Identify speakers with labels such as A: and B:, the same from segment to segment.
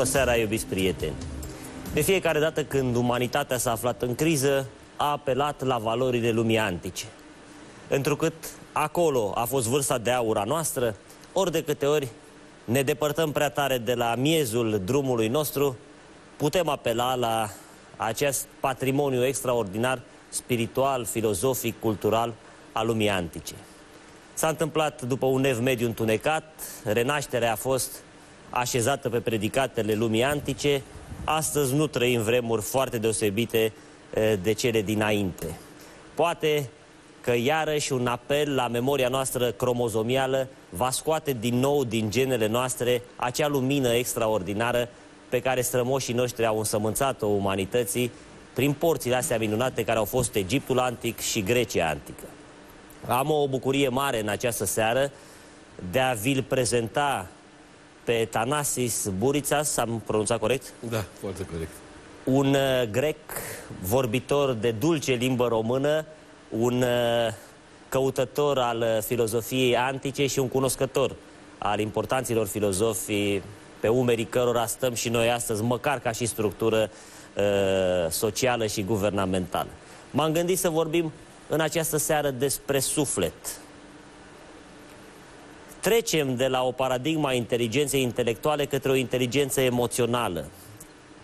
A: Bună seara, iubiți prieteni! De fiecare dată când umanitatea s-a aflat în criză, a apelat la valorile lumii antice. Întrucât acolo a fost vârsta de aur a noastră, ori de câte ori ne depărtăm prea tare de la miezul drumului nostru, putem apela la acest patrimoniu extraordinar, spiritual, filozofic, cultural al lumii antice. S-a întâmplat după un ev mediu întunecat, renașterea a fost așezată pe predicatele lumii antice. Astăzi nu trăim vremuri foarte deosebite de cele dinainte. Poate că iarăși un apel la memoria noastră cromozomială va scoate din nou din genele noastre acea lumină extraordinară pe care strămoșii noștri au însămânțat-o umanității prin porțile astea minunate care au fost Egiptul antic și Grecia antică. Am o bucurie mare în această seară de a vi-l prezenta pe Thanasis Bouritsas, am pronunțat corect?
B: Da, foarte corect.
A: Un grec vorbitor de dulce limbă română, un căutător al filozofiei antice și un cunoscător al importanților filozofii pe umerii cărora stăm și noi astăzi, măcar ca și structură socială și guvernamentală. M-am gândit să vorbim în această seară despre suflet. Trecem de la o paradigmă a inteligenței intelectuale către o inteligență emoțională.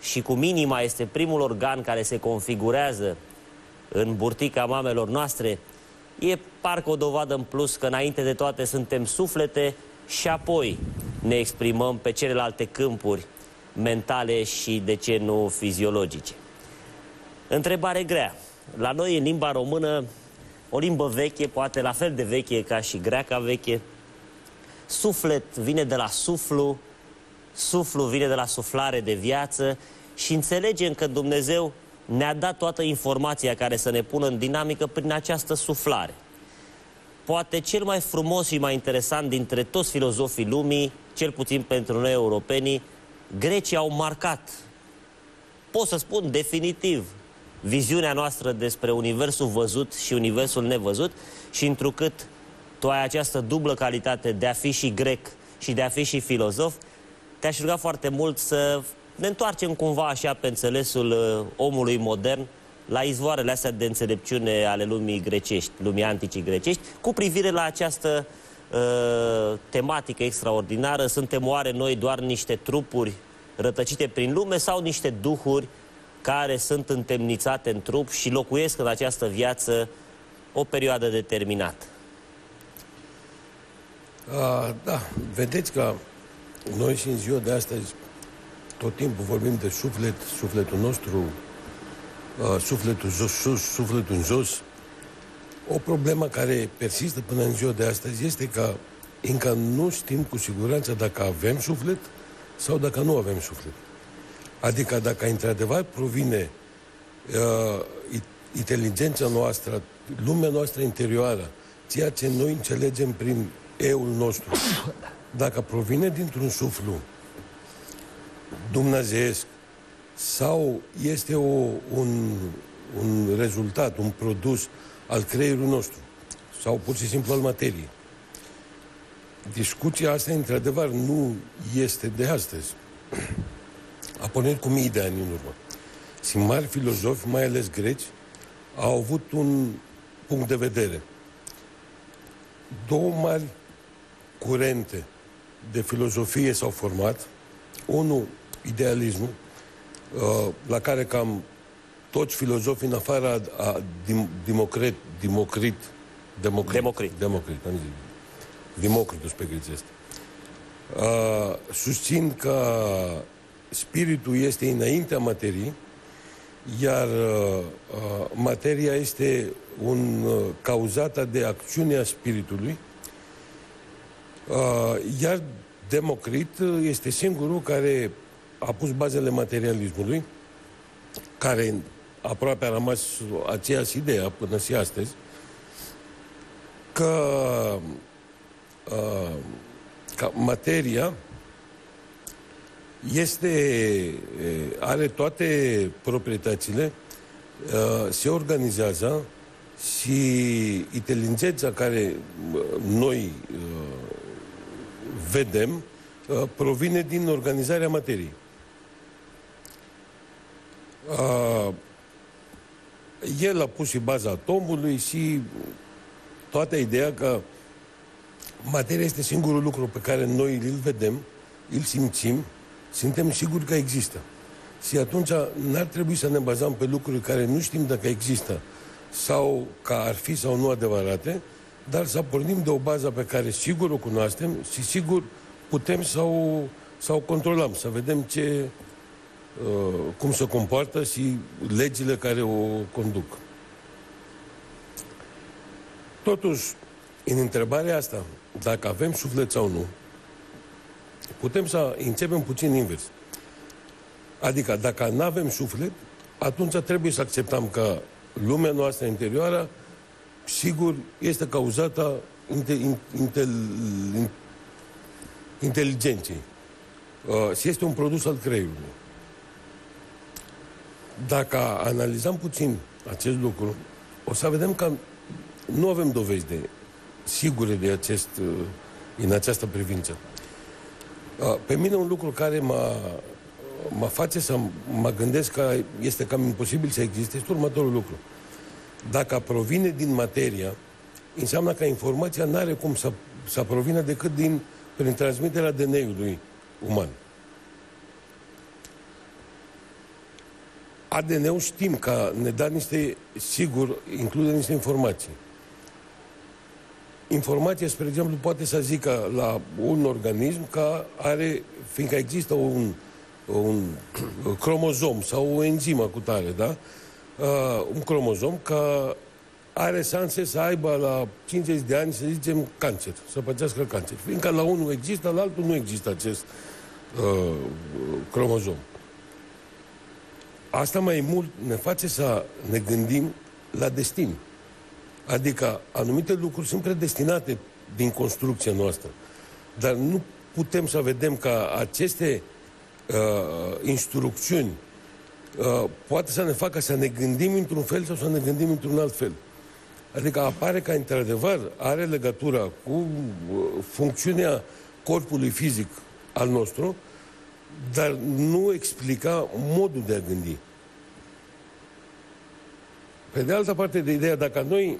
A: Și cum inima este primul organ care se configurează în burtica mamelor noastre, e parcă o dovadă în plus că înainte de toate suntem suflete și apoi ne exprimăm pe celelalte câmpuri mentale și, de ce nu, fiziologice. Întrebare grea. La noi, în limba română, o limbă veche, poate la fel de veche ca și greaca veche, suflet vine de la suflu, suflu vine de la suflare de viață și înțelegem că Dumnezeu ne-a dat toată informația care să ne pună în dinamică prin această suflare. Poate cel mai frumos și mai interesant dintre toți filozofii lumii, cel puțin pentru noi europenii, grecii au marcat, pot să spun definitiv, viziunea noastră despre universul văzut și universul nevăzut și întrucât tu ai această dublă calitate de a fi și grec și de a fi și filozof, te-aș ruga foarte mult să ne întoarcem cumva așa pe înțelesul omului modern la izvoarele astea de înțelepciune ale lumii grecești, lumii anticii grecești, cu privire la această tematică extraordinară. Suntem oare noi doar niște trupuri rătăcite prin lume sau niște duhuri care sunt întemnițate în trup și locuiesc în această viață o perioadă determinată?
B: Da, vedeți că noi și în ziua de astăzi tot timpul vorbim de suflet, sufletul nostru, sufletul sus, sufletul în jos. O problemă care persistă până în ziua de astăzi este că încă nu știm cu siguranță dacă avem suflet sau dacă nu avem suflet. Adică dacă într-adevăr provine inteligența noastră, lumea noastră interioară, ceea ce noi înțelegem prin eul nostru, dacă provine dintr-un suflu dumnezeiesc sau este un rezultat, un produs al creierului nostru sau pur și simplu al materiei. Discuția asta, într-adevăr, nu este de astăzi. A pornit cu mii de ani în urmă. Și mari filozofi, mai ales greci, au avut un punct de vedere. Două mari curente de filozofie s-au format. Unul, idealismul, la care cam toți filozofii, în afară a Democritus pe grecesc, susțin că spiritul este înaintea materiei, iar materia este cauzată de acțiunea spiritului, iar Democrit este singurul care a pus bazele materialismului, care aproape a rămas aceeași idee până și astăzi, că materia are toate proprietățile, se organizează și inteligența care noi vedem provine din organizarea materiei. El a pus și baza atomului și toată ideea că materia este singurul lucru pe care noi îl vedem, îl simțim, suntem siguri că există. Și atunci n-ar trebui să ne bazăm pe lucruri care nu știm dacă există sau că ar fi sau nu adevărate, dar să pornim de o bază pe care sigur o cunoaștem și sigur putem să o controlăm, să vedem cum se comportă și legile care o conduc. Totuși, în întrebarea asta, dacă avem suflet sau nu, putem să începem puțin invers. Adică, dacă nu avem suflet, atunci trebuie să acceptăm că lumea noastră interioară, sigur, este cauzată inteligenței. Și este un produs al creierului. Dacă analizăm puțin acest lucru, o să vedem că nu avem dovezi sigure în această privință. Pe mine un lucru care mă face să mă gândesc că este cam imposibil să existe este următorul lucru. Dacă provine din materia, înseamnă că informația nu are cum să provină decât prin transmiterea DNA-ului uman. ADN-ul știm că ne dă include niște informații. Informația, spre exemplu, poate să zică la un organism că fiindcă există un cromozom sau o enzimă cu tare, da? Un cromozom că are șanse să aibă la 50 de ani, să zicem, cancer, să pățească cancer. Fiindcă la unul există, la altul nu există acest cromozom. Asta mai mult ne face să ne gândim la destin. Adică anumite lucruri sunt predestinate din construcția noastră. Dar nu putem să vedem că aceste instrucțiuni poate să ne facă să ne gândim într-un fel sau să ne gândim într-un alt fel. Adică apare că, într-adevăr, are legătură cu funcțiunea corpului fizic al nostru, dar nu explica modul de a gândi. Pe de altă parte, de ideea, dacă noi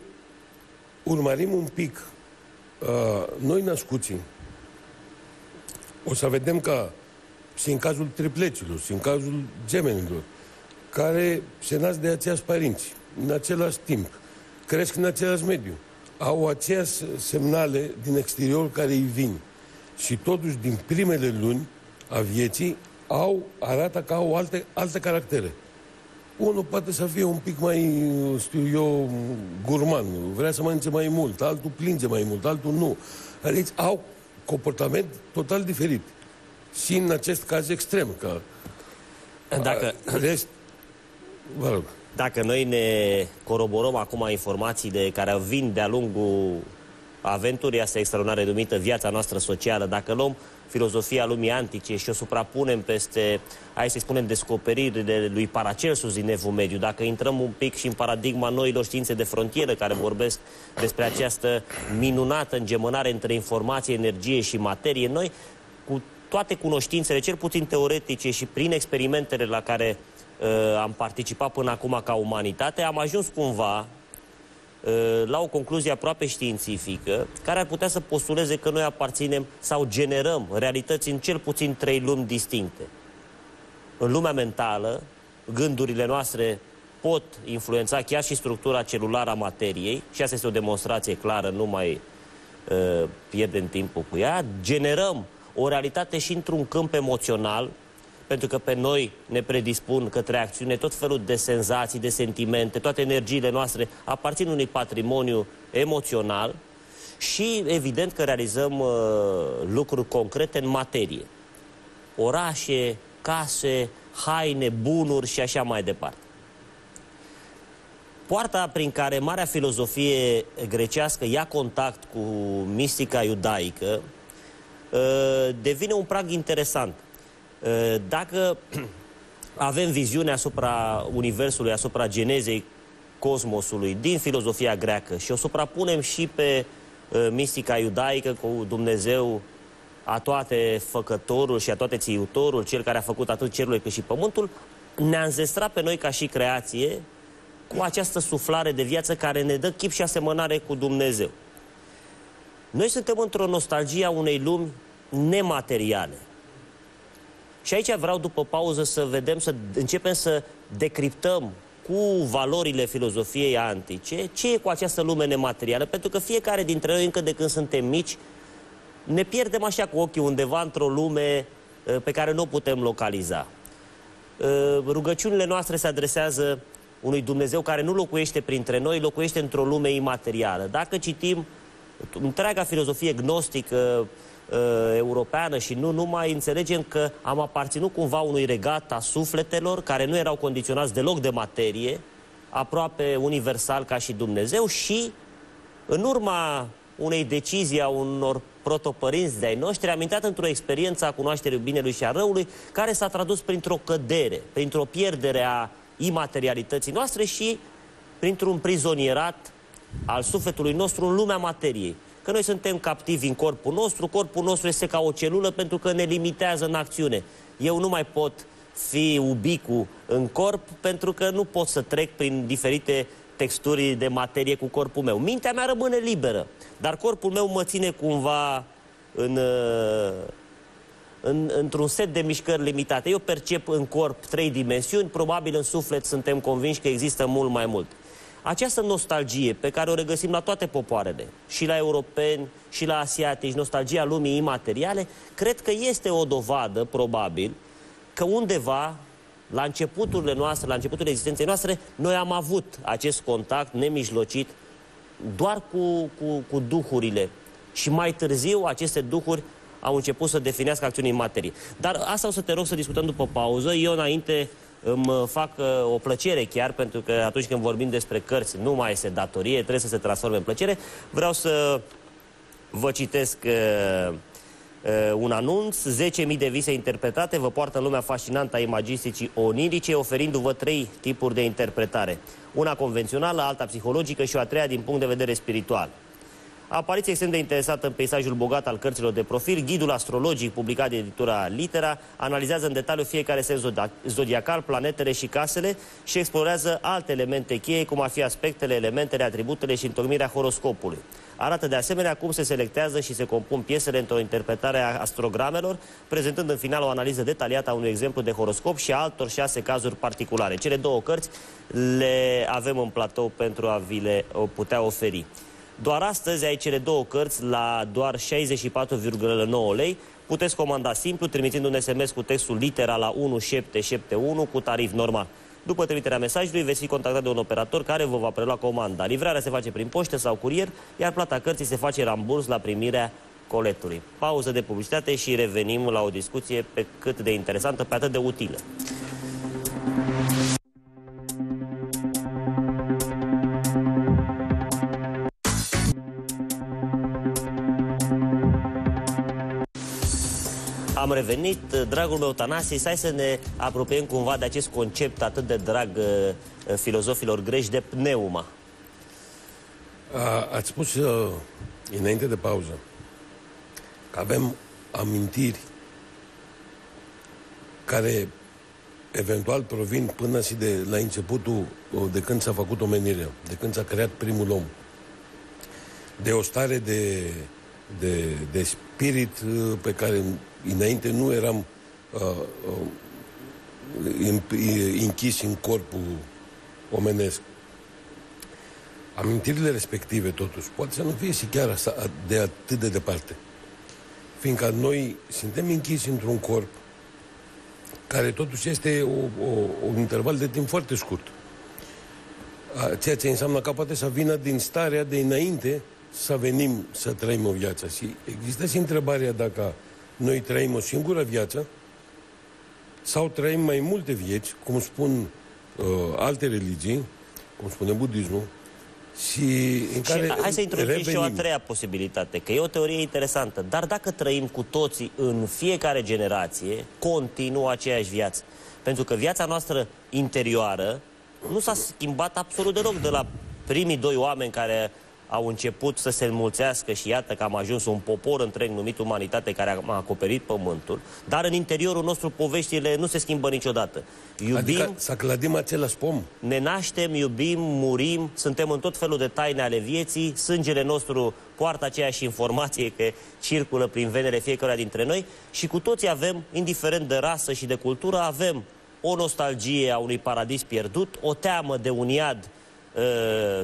B: urmărim un pic noi născuții, o să vedem că și în cazul tripleților, și în cazul gemenilor, care se nasc de aceiași părinți, în același timp, cresc în același mediu, au aceiași semnale din exterior care îi vin. Și totuși, din primele luni a vieții, arată că au alte caractere. Unul poate să fie un pic mai, știu eu, gurman, vrea să mănânce mai mult, altul plânge mai mult, altul nu. Adică au comportament total diferit. Și în acest caz extrem, că vă rog.
A: Dacă noi ne coroborăm acum informațiile care vin de-a lungul aventurii astea extraordinare numită viața noastră socială, dacă luăm filozofia lumii antice și o suprapunem peste, hai să spunem, descoperirile lui Paracelsus din Evul Mediu, dacă intrăm un pic și în paradigma noilor științe de frontieră care vorbesc despre această minunată îngemănare între informație, energie și materie, noi, cu toate cunoștințele, cel puțin teoretice și prin experimentele la care am participat până acum ca umanitate, am ajuns cumva la o concluzie aproape științifică, care ar putea să postuleze că noi aparținem sau generăm realități în cel puțin 3 lumi distincte. În lumea mentală, gândurile noastre pot influența chiar și structura celulară a materiei, și asta este o demonstrație clară, nu mai pierdem timpul cu ea. Generăm o realitate și într-un câmp emoțional, pentru că pe noi ne predispun către acțiune tot felul de senzații, de sentimente, toate energiile noastre aparțin unui patrimoniu emoțional și evident că realizăm lucruri concrete în materie. Orașe, case, haine, bunuri și așa mai departe. Poarta prin care marea filozofie grecească ia contact cu mistica iudaică devine un prag interesant. Dacă avem viziune asupra Universului, asupra genezei cosmosului din filozofia greacă și o suprapunem și pe mistica iudaică cu Dumnezeu a toate făcătorul și a toate țiutorul, cel care a făcut atât cerul cât și pământul, ne-a înzestrat pe noi ca și creație cu această suflare de viață care ne dă chip și asemănare cu Dumnezeu. Noi suntem într-o nostalgie a unei lumi nemateriale. Și aici vreau, după pauză, să vedem, să începem să decriptăm cu valorile filozofiei antice ce e cu această lume nematerială, pentru că fiecare dintre noi, încă de când suntem mici, ne pierdem așa cu ochii undeva într-o lume pe care nu o putem localiza. Rugăciunile noastre se adresează unui Dumnezeu care nu locuiește printre noi, locuiește într-o lume imaterială. Dacă citim întreaga filozofie gnostică europeană și nu numai, înțelegem că am aparținut cumva unui regat a sufletelor care nu erau condiționați deloc de materie, aproape universal ca și Dumnezeu, și în urma unei decizii a unor protopărinți de-ai noștri, am intrat într-o experiență a cunoașterii binelui și a răului, care s-a tradus printr-o cădere, printr-o pierdere a imaterialității noastre și printr-un prizonierat al sufletului nostru în lumea materiei. Că noi suntem captivi în corpul nostru este ca o celulă pentru că ne limitează în acțiune. Eu nu mai pot fi ubicu în corp pentru că nu pot să trec prin diferite texturi de materie cu corpul meu. Mintea mea rămâne liberă, dar corpul meu mă ține cumva într-un set de mișcări limitate. Eu percep în corp 3 dimensiuni, probabil în suflet suntem convinși că există mult mai mult. Această nostalgie pe care o regăsim la toate popoarele, și la europeni, și la asiatici, nostalgia lumii imateriale, cred că este o dovadă, probabil, că undeva, la începuturile noastre, la începutul existenței noastre, noi am avut acest contact nemijlocit doar cu duhurile. Și mai târziu aceste duhuri au început să definească acțiuni în materie. Dar asta o să te rog să discutăm după pauză. Eu înainte îmi fac o plăcere chiar, pentru că atunci când vorbim despre cărți nu mai este datorie, trebuie să se transforme în plăcere. Vreau să vă citesc un anunț. 10.000 de vise interpretate vă poartă în lumea fascinantă a imagisticii onirice, oferindu-vă 3 tipuri de interpretare. Una convențională, alta psihologică și o a treia din punct de vedere spiritual. Apariție extrem de interesată în peisajul bogat al cărților de profil, ghidul astrologic publicat de editura Litera analizează în detaliu fiecare semn zodiacal, planetele și casele și explorează alte elemente cheie, cum ar fi aspectele, elementele, atributele și întocmirea horoscopului. Arată de asemenea cum se selectează și se compun piesele într-o interpretare a astrogramelor, prezentând în final o analiză detaliată a unui exemplu de horoscop și a altor 6 cazuri particulare. Cele 2 cărți le avem în platou pentru a vi le putea oferi. Doar astăzi ai cele 2 cărți la doar 64,9 lei. Puteți comanda simplu, trimițând un SMS cu textul litera la 1771 cu tarif normal. După trimiterea mesajului veți fi contactat de un operator care vă va prelua comanda. Livrarea se face prin poștă sau curier, iar plata cărții se face ramburs la primirea coletului. Pauză de publicitate și revenim la o discuție pe cât de interesantă, pe atât de utilă. Am revenit, dragul meu Tanasie, hai să ne apropiem cumva de acest concept atât de drag filozofilor greci de pneuma.
B: Ați spus înainte de pauză că avem amintiri care eventual provin până și de la începutul, de când s-a făcut omenirea, de când s-a creat primul om, de o stare de spirit pe care înainte nu eram închis în corpul omenesc. Amintirile respective, totuși, poate să nu fie și chiar de atât de departe. Fiindcă noi suntem închiși într-un corp care totuși este un interval de timp foarte scurt. Ceea ce înseamnă că poate să vină din starea de înainte să venim să trăim o viață. Și există și întrebarea dacă noi trăim o singură viață sau trăim mai multe vieți, cum spun alte religii, cum spune budismul, și în care
A: hai să introducem și o a treia posibilitate, că e o teorie interesantă. Dar dacă trăim cu toții în fiecare generație, continuă aceeași viață. Pentru că viața noastră interioară nu s-a schimbat absolut deloc de la primii 2 oameni care au început să se înmulțească și iată că am ajuns un popor întreg numit umanitate care a acoperit pământul, dar în interiorul nostru poveștile nu se schimbă niciodată. Iubim,
B: adică să clădim același pom.
A: ne naștem, iubim, murim, suntem în tot felul de taine ale vieții, sângele nostru poartă aceeași informație că circulă prin venele fiecăruia dintre noi și cu toții avem, indiferent de rasă și de cultură, avem o nostalgie a unui paradis pierdut, o teamă de un iad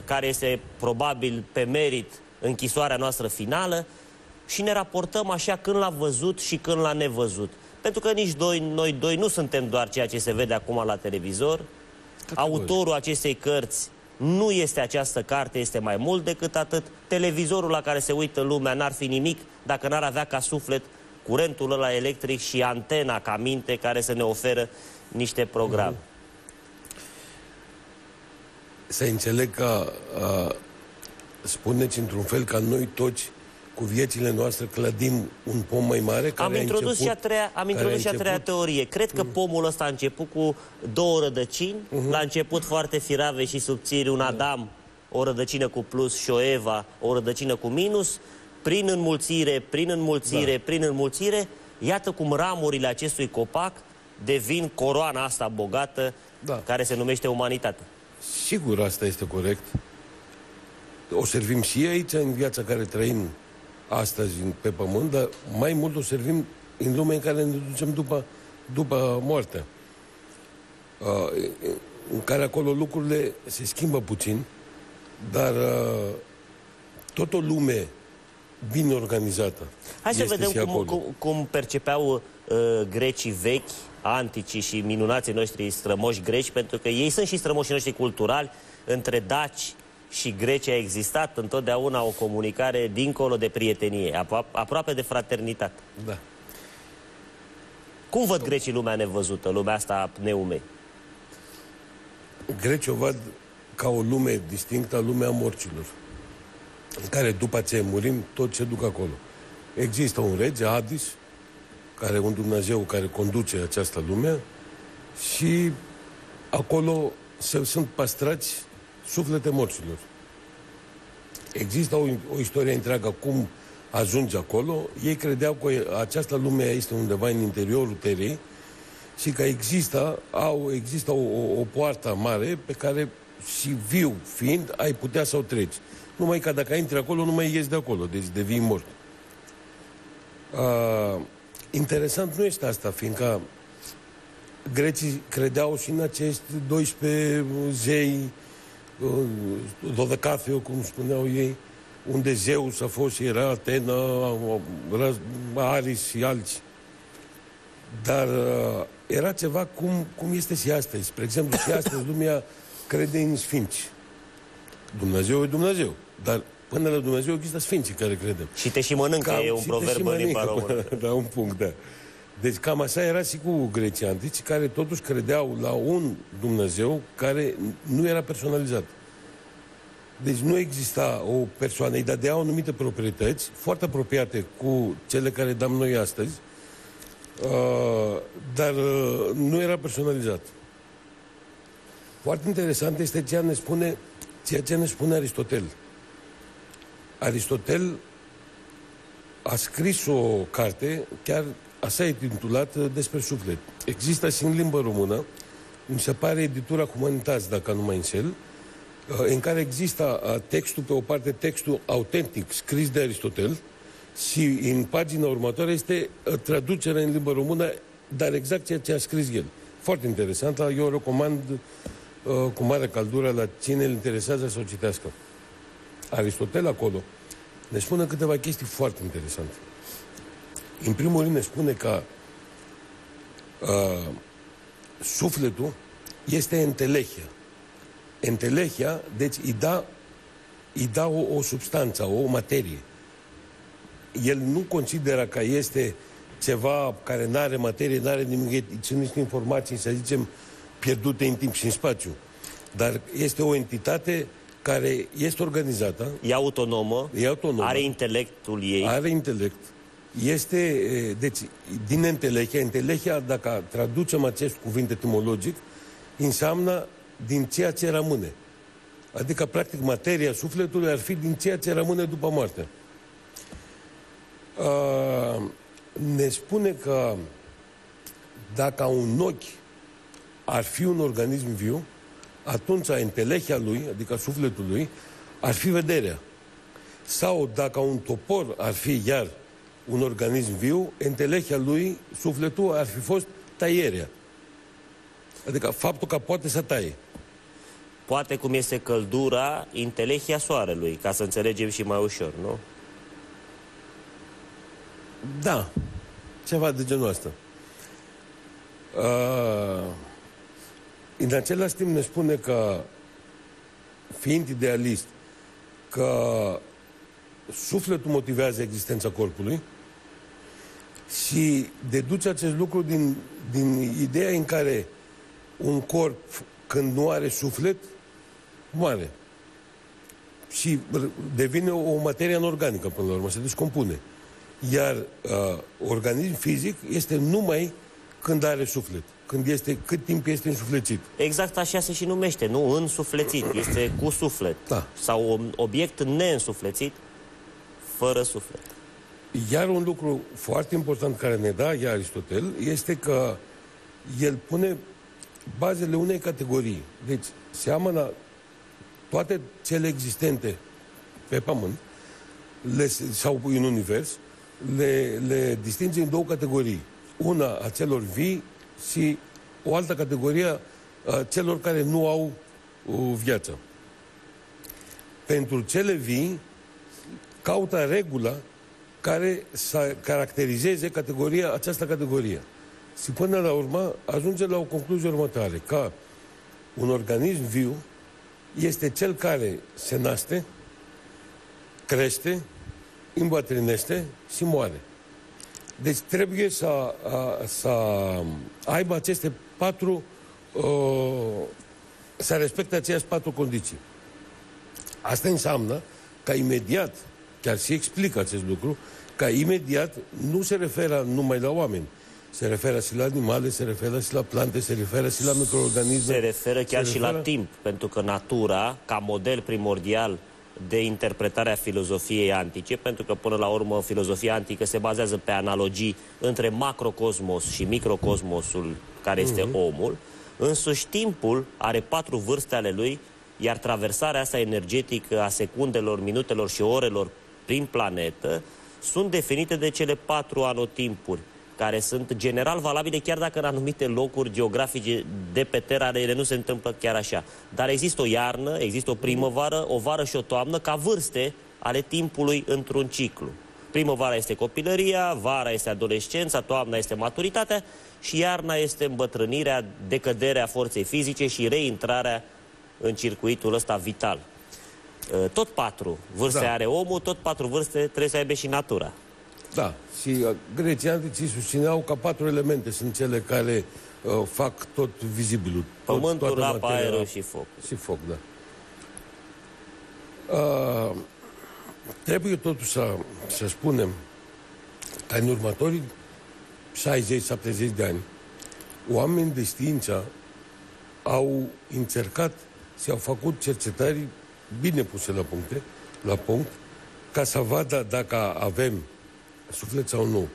A: care este probabil pe merit închisoarea noastră finală și ne raportăm așa când l-a văzut și când l-a nevăzut. Pentru că nici noi doi nu suntem doar ceea ce se vede acum la televizor. Autorul acestei cărți nu este această carte, este mai mult decât atât. Televizorul la care se uită lumea n-ar fi nimic dacă n-ar avea ca suflet curentul ăla electric și antena ca minte care să ne oferă niște programe.
B: Să înțeleg că spuneți într-un fel ca noi toți cu viețile noastre clădim un pom mai mare care
A: am introdus și a treia teorie. Cred că pomul ăsta a început cu două rădăcini. La început foarte firave și subțiri, un Adam, o rădăcină cu plus și o Eva, o rădăcină cu minus. Prin înmulțire, prin înmulțire, iată cum ramurile acestui copac devin coroana asta bogată care se numește umanitate.
B: Sigur, asta este corect. O servim și aici, în viața care trăim astăzi pe pământ, dar mai mult o servim în lumea în care ne ducem după moarte. În care acolo lucrurile se schimbă puțin, dar tot o lume bine organizată.
A: Hai să vedem cum percepeau grecii vechi, anticii și minunații noștri strămoși greci, pentru că ei sunt și strămoșii noștri culturali. Între daci și greci a existat întotdeauna o comunicare dincolo de prietenie, aproape de fraternitate.
B: Da.
A: Cum văd grecii lumea nevăzută, lumea asta a pneumei?
B: Grecii o văd ca o lume distinctă, lumea morților, în care după ce murim, tot se duc acolo. Există un rege, Hadis, care e un Dumnezeu care conduce această lume și acolo sunt păstrați suflete morților. Există o istorie întreagă cum ajunge acolo. Ei credeau că această lume este undeva în interiorul terei și că există o poartă mare pe care și viu fiind ai putea să o treci. Numai că dacă intri acolo, nu mai ieși de acolo, deci devii mort. Interesant nu este asta, fiindcă grecii credeau și în acești 12 zei, Dodecafio, cum spuneau ei, unde Zeus a fost și era Atena, Aris și alții. Dar era ceva cum este și astăzi. Spre exemplu, și astăzi lumea crede în sfinți. Dumnezeu e Dumnezeu, dar până la Dumnezeu există sfinții care credem.
A: Și te și mănâncă, e un proverb în limba română.
B: Da, un punct, da. Deci cam așa era și cu grecii antici, care totuși credeau la un Dumnezeu care nu era personalizat. Deci nu exista o persoană, îi dădeau anumite proprietăți foarte apropiate cu cele care dăm noi astăzi, dar nu era personalizat. Foarte interesant este ceea ce ne spune Aristotel. Aristotel a scris o carte, chiar așa e intitulată, despre suflet. Există și în limba română, mi se pare editura Humanitas, dacă nu mă înșel, în care există textul, pe o parte textul autentic scris de Aristotel și în pagina următoare este traducerea în limba română, dar exact ceea ce a scris el. Foarte interesant, eu o recomand cu mare căldură la cine îl interesează să o citească. Aristotel acolo ne spune câteva chestii foarte interesante. În primul rând ne spune că sufletul este entelechia. Entelechia, deci îi da o substanță, o materie. El nu consideră că este ceva care nu are materie, nu are nimic, sunt niște informații, să zicem, pierdute în timp și în spațiu. Dar este o entitate care este organizată.
A: E autonomă, are intelectul ei.
B: Are intelect. Este, deci, din entelechia, dacă traducem acest cuvânt etimologic, înseamnă din ceea ce rămâne. Adică, practic, materia sufletului ar fi din ceea ce rămâne după moarte. Ne spune că dacă un ochi ar fi un organism viu, atunci entelechea lui, adică sufletul lui, ar fi vederea. Sau dacă un topor ar fi iar un organism viu, entelechea lui, sufletul, ar fi fost taierea. Adică faptul că poate să taie.
A: Poate cum este căldura, intelechia soarelui, ca să înțelegem și mai ușor, nu?
B: Da, ceva de genul ăsta. În același timp ne spune că, fiind idealist, că sufletul motivează existența corpului și deduce acest lucru din ideea în care un corp, când nu are suflet, moare. Și devine o materie anorganică, până la urmă, se descompune. Iar organism fizic este numai când are suflet. Cât timp este însuflețit.
A: Exact așa se și numește, nu însuflețit, este cu suflet.
B: Da.
A: Sau un obiect neînsuflețit, fără suflet.
B: Iar un lucru foarte important care ne da Aristotel este că el pune bazele unei categorii. Deci seamănă toate cele existente pe Pământ sau în univers, le distinge în două categorii. Una a celor vii și o altă categorie a celor care nu au viață. Pentru cele vii caută regula care să caracterizeze această categorie. Și până la urmă ajunge la o concluzie următoare, că un organism viu este cel care se naște, crește, îmbătrânește și moare. Deci trebuie să aibă aceste patru, să respecte aceleași patru condiții. Asta înseamnă că imediat, chiar și explică acest lucru, că imediat nu se referă numai la oameni. Se referă și la animale, se referă și la plante, se referă și la microorganisme.
A: Se referă chiar și la timp, pentru că natura, ca model primordial de interpretare a filozofiei antice, pentru că până la urmă filozofia antică se bazează pe analogii între macrocosmos și microcosmosul care este omul, însuși timpul are 4 vârste ale lui, iar traversarea asta energetică a secundelor, minutelor și orelor prin planetă sunt definite de cele 4 anotimpuri, care sunt general valabile, chiar dacă în anumite locuri geografice de pe Terra ele nu se întâmplă chiar așa. Dar există o iarnă, există o primăvară, o vară și o toamnă ca vârste ale timpului într-un ciclu. Primăvara este copilăria, vara este adolescența, toamna este maturitatea și iarna este îmbătrânirea, decăderea forței fizice și reintrarea în circuitul ăsta vital. Tot 4 vârste are omul, tot 4 vârste trebuie să aibă și natura. Da,
B: și grecii antici susțineau că 4 elemente sunt cele care fac tot vizibilul.
A: Pământul, apa, aerul și foc.
B: Și foc, da. Trebuie totuși să spunem că în următorii 60-70 de ani oameni de știință au încercat și au făcut cercetări bine puse la punct, ca să vadă dacă avem suflet sau nu.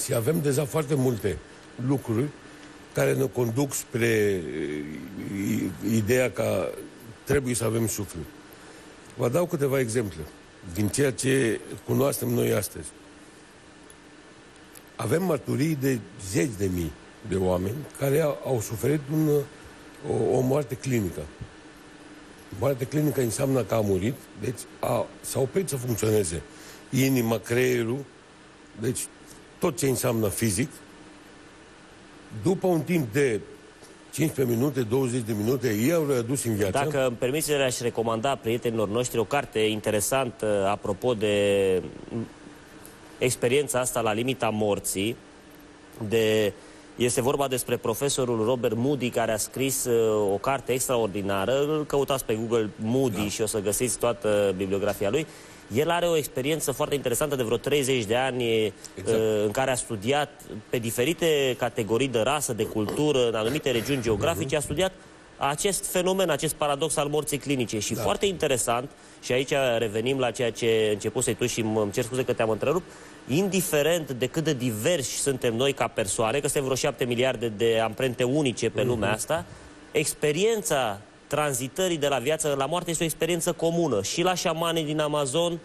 B: Și avem deja foarte multe lucruri care ne conduc spre ideea că trebuie să avem suflet. Vă dau câteva exemple din ceea ce cunoaștem noi astăzi. Avem mărturii de 10.000 de oameni care au suferit o moarte clinică. Moarte clinică înseamnă că a murit, deci s-a oprit să funcționeze inima, creierul, deci tot ce înseamnă fizic. După un timp de 15 minute, 20 de minute, ei au readus în viață.
A: Dacă îmi permiteți, le-aș recomanda prietenilor noștri o carte interesantă apropo de experiența asta la limita morții. Este vorba despre profesorul Robert Moody, care a scris o carte extraordinară. Îl căutați pe Google Moody și o să găsiți toată bibliografia lui. El are o experiență foarte interesantă de vreo 30 de ani în care a studiat pe diferite categorii de rasă, de cultură, în anumite regiuni geografice, a studiat acest fenomen, acest paradox al morții clinice. Și foarte interesant, și aici revenim la ceea ce începusei tu și îmi cer scuze că te-am întrerupt, indiferent de cât de diversi suntem noi ca persoane, că suntem vreo 7 miliarde de amprente unice pe lumea asta, experiența tranzitării de la viață la moarte este o experiență comună și la șamanii din Amazon,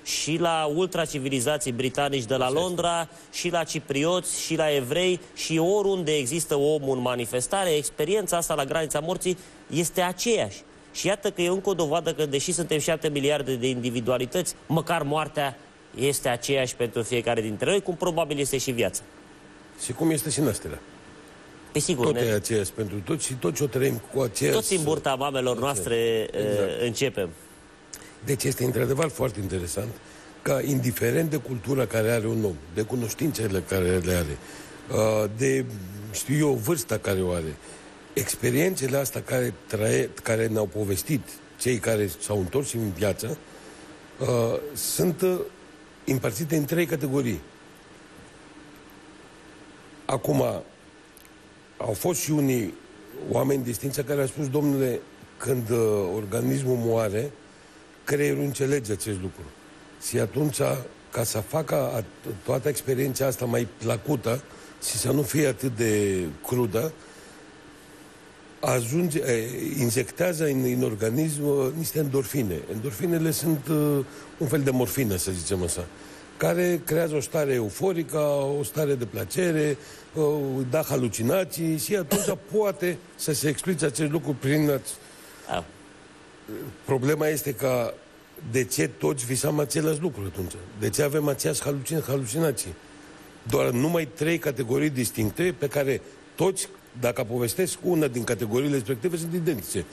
A: și la ultracivilizații britanici de la Londra, și la ciprioți, și la evrei, și oriunde există omul în manifestare, experiența asta la granița morții este aceeași. Și iată că e încă o dovadă că, deși suntem 7 miliarde de individualități, măcar moartea este aceeași pentru fiecare dintre noi, cum probabil este și viața.
B: Și cum este și nașterea.
A: Pe sigur,
B: tot e aceeași pentru toți și toți o trăim cu aceeași...
A: Toți în burta mamelor noastre începem.
B: Deci este într-adevăr foarte interesant ca, indiferent de cultura care are un om, de cunoștințele care le are, de, știu eu, vârsta care o are, experiențele astea care ne-au povestit cei care s-au întors în viață, sunt împărțite în 3 categorii. Acum, au fost și unii oameni distinți care au spus, domnule, când organismul moare, creierul înțelege acest lucru. Și atunci, ca să facă toată experiența asta mai plăcută și să nu fie atât de crudă, injectează în organism niște endorfine. Endorfinele sunt un fel de morfină, să zicem așa, care creează o stare euforică, o stare de plăcere, da halucinații și atunci poate să se explice acest lucru prin... Problema este că de ce toți visam același lucru atunci? De ce avem aceeași halucinații? Doar numai 3 categorii distincte pe care toți, dacă povestesc una din categoriile respective, sunt identice.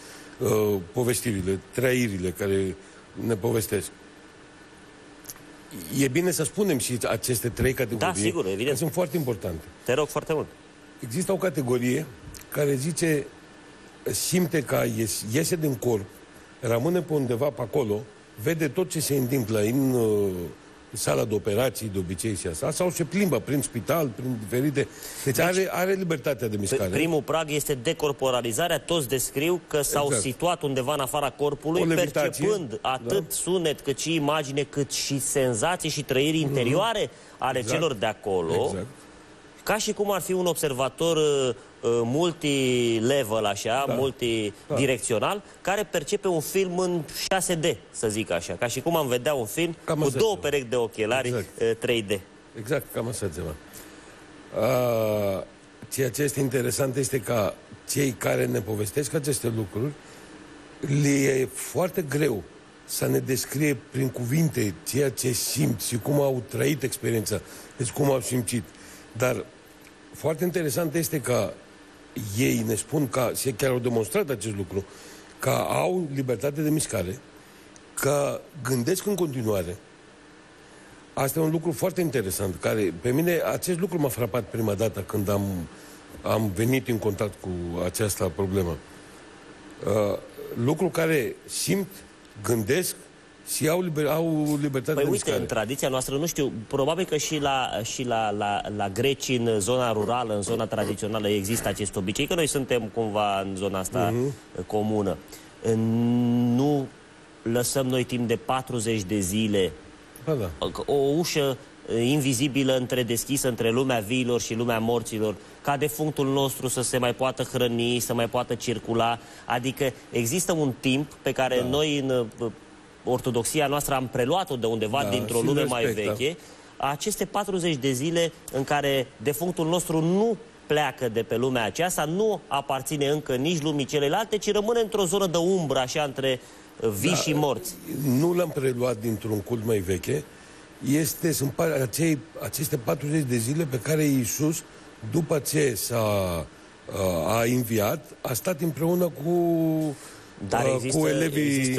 B: Povestirile, trăirile care ne povestesc. E bine să spunem și aceste 3 categorii.
A: Da, sigur, evident.
B: Sunt foarte importante.
A: Te rog foarte mult.
B: Există o categorie care zice, simte că iese din corp, rămâne pe undeva pe acolo, vede tot ce se întâmplă în sala de operații, de obicei și așa, sau se plimbă prin spital, prin diferite... Deci are libertatea de mișcare.
A: Primul prag este decorporalizarea. Toți descriu că s-au situat undeva în afara corpului, percepând atât sunet, cât și imagine, cât și senzații și trăiri interioare ale celor de acolo. Ca și cum ar fi un observator multilevel, așa, multidirecțional, care percepe un film în 6D, să zic așa. Ca și cum am vedea un film cu 2 perechi de ochelari 3D.
B: Exact, cam așa ceva. Ceea ce este interesant este că cei care ne povestesc aceste lucruri, le e foarte greu să ne descrie prin cuvinte ceea ce simt și cum au trăit experiența, deci cum au simțit. Dar foarte interesant este că ei ne spun că, și chiar au demonstrat acest lucru, că au libertate de mișcare, că gândesc în continuare. Asta e un lucru foarte interesant, care pe mine, acest lucru m-a frapat prima dată când am venit în contact cu această problemă. Lucru care simt, gândesc și au libertate de mișcare.
A: În tradiția noastră, nu știu, probabil că și la greci, în zona rurală, în zona tradițională, există acest obicei, că noi suntem cumva în zona asta comună. Nu lăsăm noi timp de 40 de zile o ușă invizibilă deschisă între lumea viilor și lumea morților, ca defunctul nostru să se mai poată hrăni, să mai poată circula. Adică există un timp pe care noi în ortodoxia noastră am preluat-o de undeva dintr-o lume mai veche, aceste 40 de zile în care defunctul nostru nu pleacă de pe lumea aceasta, nu aparține încă nici lumii celelalte, ci rămâne într-o zonă de umbră, așa, între vii și morți.
B: Nu l-am preluat dintr-un cult mai veche. Sunt aceste 40 de zile pe care Iisus, după ce a înviat, a stat împreună cu elevii,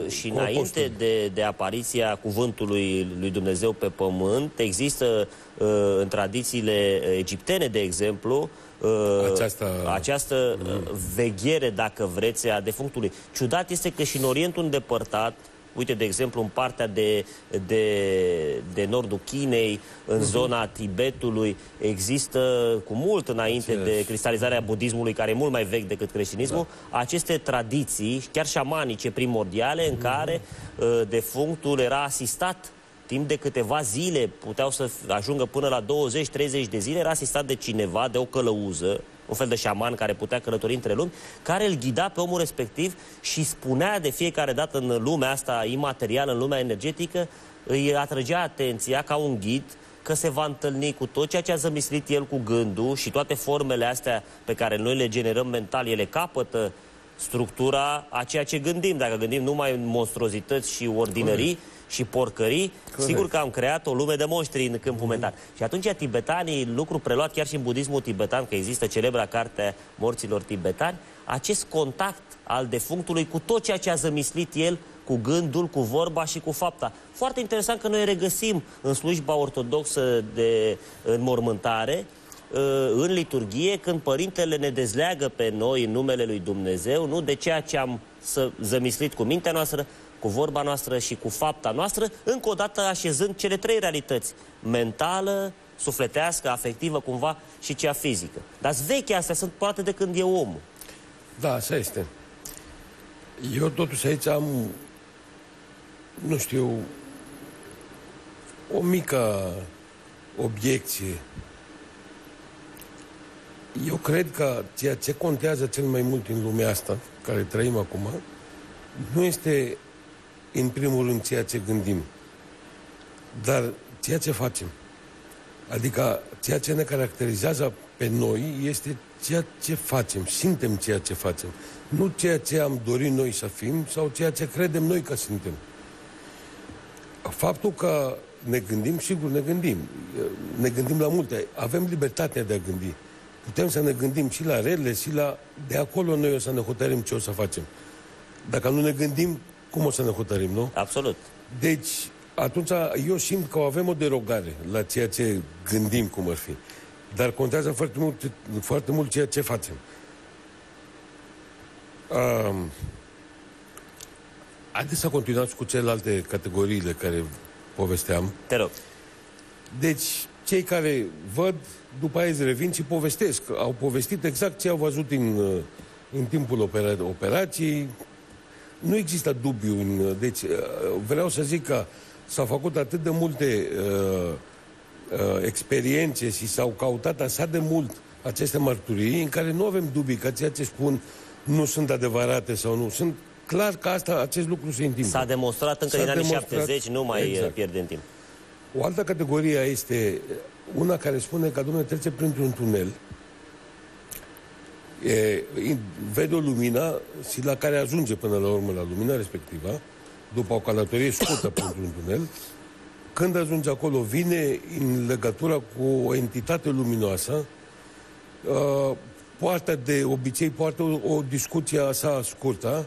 A: și înainte de apariția cuvântului lui Dumnezeu pe pământ, există în tradițiile egiptene, de exemplu, această veghere, dacă vreți, a defunctului. Ciudat este că și în Orientul îndepărtat, Uite, de exemplu, în partea de nordul Chinei, în zona Tibetului, există cu mult înainte de cristalizarea budismului, care e mult mai vechi decât creștinismul, aceste tradiții, chiar șamanice primordiale, în care defunctul era asistat timp de câteva zile, puteau să ajungă până la 20-30 de zile, era asistat de cineva, de o călăuză, un fel de șaman care putea călători între lumi, care îl ghida pe omul respectiv și spunea de fiecare dată în lumea asta imaterială, în lumea energetică, îi atrăgea atenția ca un ghid că se va întâlni cu tot ceea ce a zămislit el cu gândul și toate formele astea pe care noi le generăm mental, ele capătă structura a ceea ce gândim. Dacă gândim numai în monstruozități și ordinării și porcării, sigur că am creat o lume de monștri în câmpul mental. Și atunci tibetanii, lucru preluat chiar și în budismul tibetan, că există celebra carte morților tibetani, acest contact al defunctului cu tot ceea ce a zămislit el, cu gândul, cu vorba și cu fapta. Foarte interesant că noi regăsim în slujba ortodoxă de înmormântare, în liturghie, când părintele ne dezleagă pe noi în numele lui Dumnezeu, nu de ceea ce am zămislit cu mintea noastră, cu vorba noastră și cu fapta noastră, încă o dată așezând cele trei realități: mentală, sufletească, afectivă cumva și cea fizică. Dar veche astea, sunt poate de când e omul.
B: Da, așa este. Eu totuși aici am, nu știu, o mică obiecție. Eu cred că ceea ce contează cel mai mult în lumea asta, care trăim acum, nu este în primul rând ceea ce gândim, dar ceea ce facem. Adică ceea ce ne caracterizează pe noi este ceea ce facem, simtem ceea ce facem. Nu ceea ce am dorit noi să fim sau ceea ce credem noi că suntem. Faptul că ne gândim, sigur ne gândim. Ne gândim la multe. Avem libertatea de a gândi. Putem să ne gândim și la rele, și la... De acolo noi o să ne hotărâm ce o să facem. Dacă nu ne gândim, cum o să ne hotărâm, nu?
A: Absolut.
B: Deci, atunci eu simt că avem o derogare la ceea ce gândim cum ar fi. Dar contează foarte mult ceea ce facem. Haideți să continuați cu celelalte categoriile care povesteam.
A: Te rog.
B: Deci, cei care văd, după aia îți revin și povestesc. Au povestit exact ce au văzut în timpul operației. Nu există dubiu. Deci, vreau să zic că s-au făcut atât de multe experiențe și s-au căutat așa de mult aceste mărturii în care nu avem dubii că ceea ce spun nu sunt adevărate sau nu. Sunt clar că acest lucru se întâmplă.
A: S-a demonstrat încă din anii 70, nu mai pierdem timp.
B: O altă categorie este una care spune că, domnule, trece printr-un tunel, vede o lumină și la care ajunge până la urmă la lumina respectivă, după o călătorie scurtă printr-un tunel. Când ajunge acolo, vine în legătură cu o entitate luminoasă, de obicei poartă o discuție așa scurtă,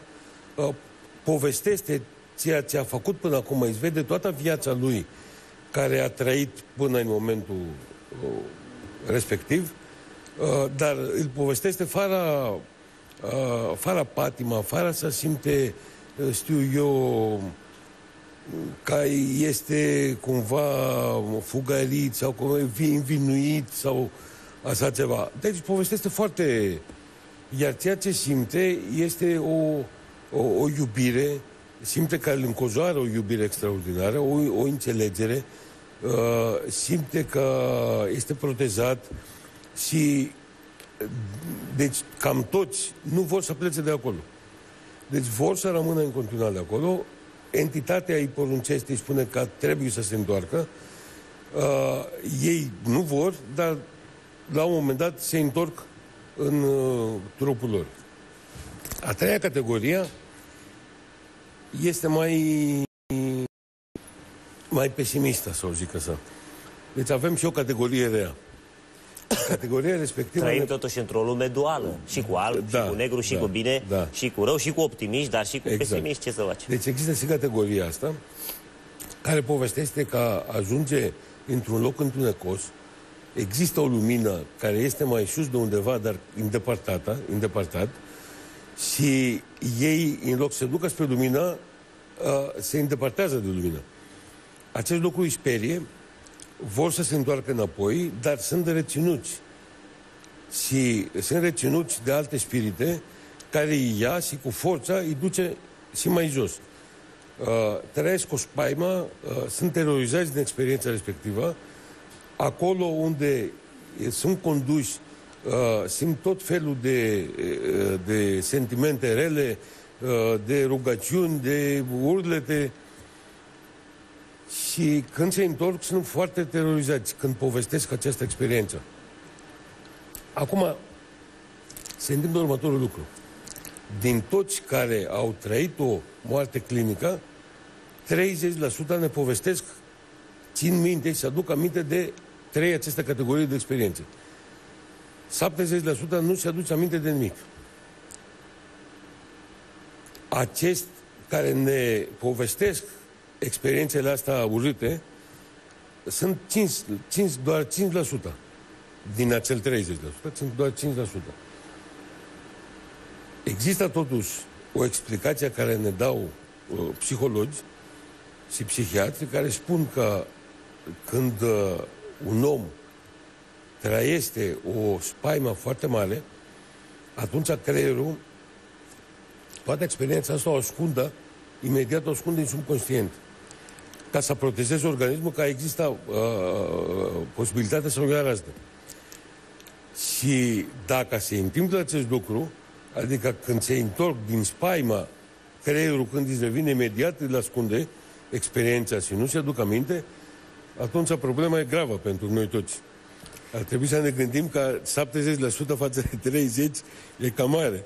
B: povestește ceea ce a făcut până acum, îți vede toată viața lui care a trăit până în momentul respectiv, dar îl povestește fără patima, fără să simte, știu eu, că este cumva fugărit sau învinuit sau așa ceva. Deci povestește foarte... Iar ceea ce simte este o iubire, simte că îl înconjoară o iubire extraordinară, o înțelegere, simte că este protejat și deci cam toți nu vor să plece de acolo. Deci vor să rămână în continuare acolo. Entitatea îi poruncește, îi spune că trebuie să se întoarcă. Ei nu vor, dar la un moment dat se întorc în trupul lor. A treia categorie este mai pesimistă, să o zic așa. Deci avem și o categorie rea. Categoria respectivă...
A: Trăim totuși într-o lume duală. Și cu alb, și cu negru, și cu bine, și cu rău, și cu optimiști, dar și cu pesimiști. Ce să faci?
B: Deci există și categoria asta care povestește că ajunge într-un loc întunecos, există o lumină care este mai sus de undeva, dar îndepărtat, și ei, în loc să ducă spre lumină, se îndepărtează de lumină. Acest lucru îi sperie, vor să se întoarcă înapoi, dar sunt reținuți. Și sunt reținuți de alte spirite care îi ia și cu forța îi duce și mai jos. Trăiesc o spaimă, sunt terorizați din experiența respectivă. Acolo unde sunt conduși, simt tot felul de sentimente rele, de rugăciuni, de urlete. Și când se întorc, sunt foarte terorizați când povestesc această experiență. Acum, se întâmplă următorul lucru. Din toți care au trăit o moarte clinică, 30% ne povestesc, țin minte și se aduc aminte de 3 aceste categorii de experiențe. 70% nu se aduce aminte de nimic. Acești care ne povestesc experiențele astea urâte sunt doar 5% din acel 30%, sunt doar 5%. Există totuși o explicație care ne dau psihologi și psihiatri care spun că când un om trăiește o spaimă foarte mare, atunci creierul, toată experiența asta o ascundă, imediat o ascunde în subconștient, ca să protejeze organismul, că există posibilitatea să o ia razdă. Și dacă se întâmplă acest lucru, adică când se întorc din spaima, creierul când îți revine imediat, îl ascunde experiența și nu se aduc aminte, atunci problema e gravă pentru noi toți. Ar trebui să ne gândim că 70% față de 30% e cam mare.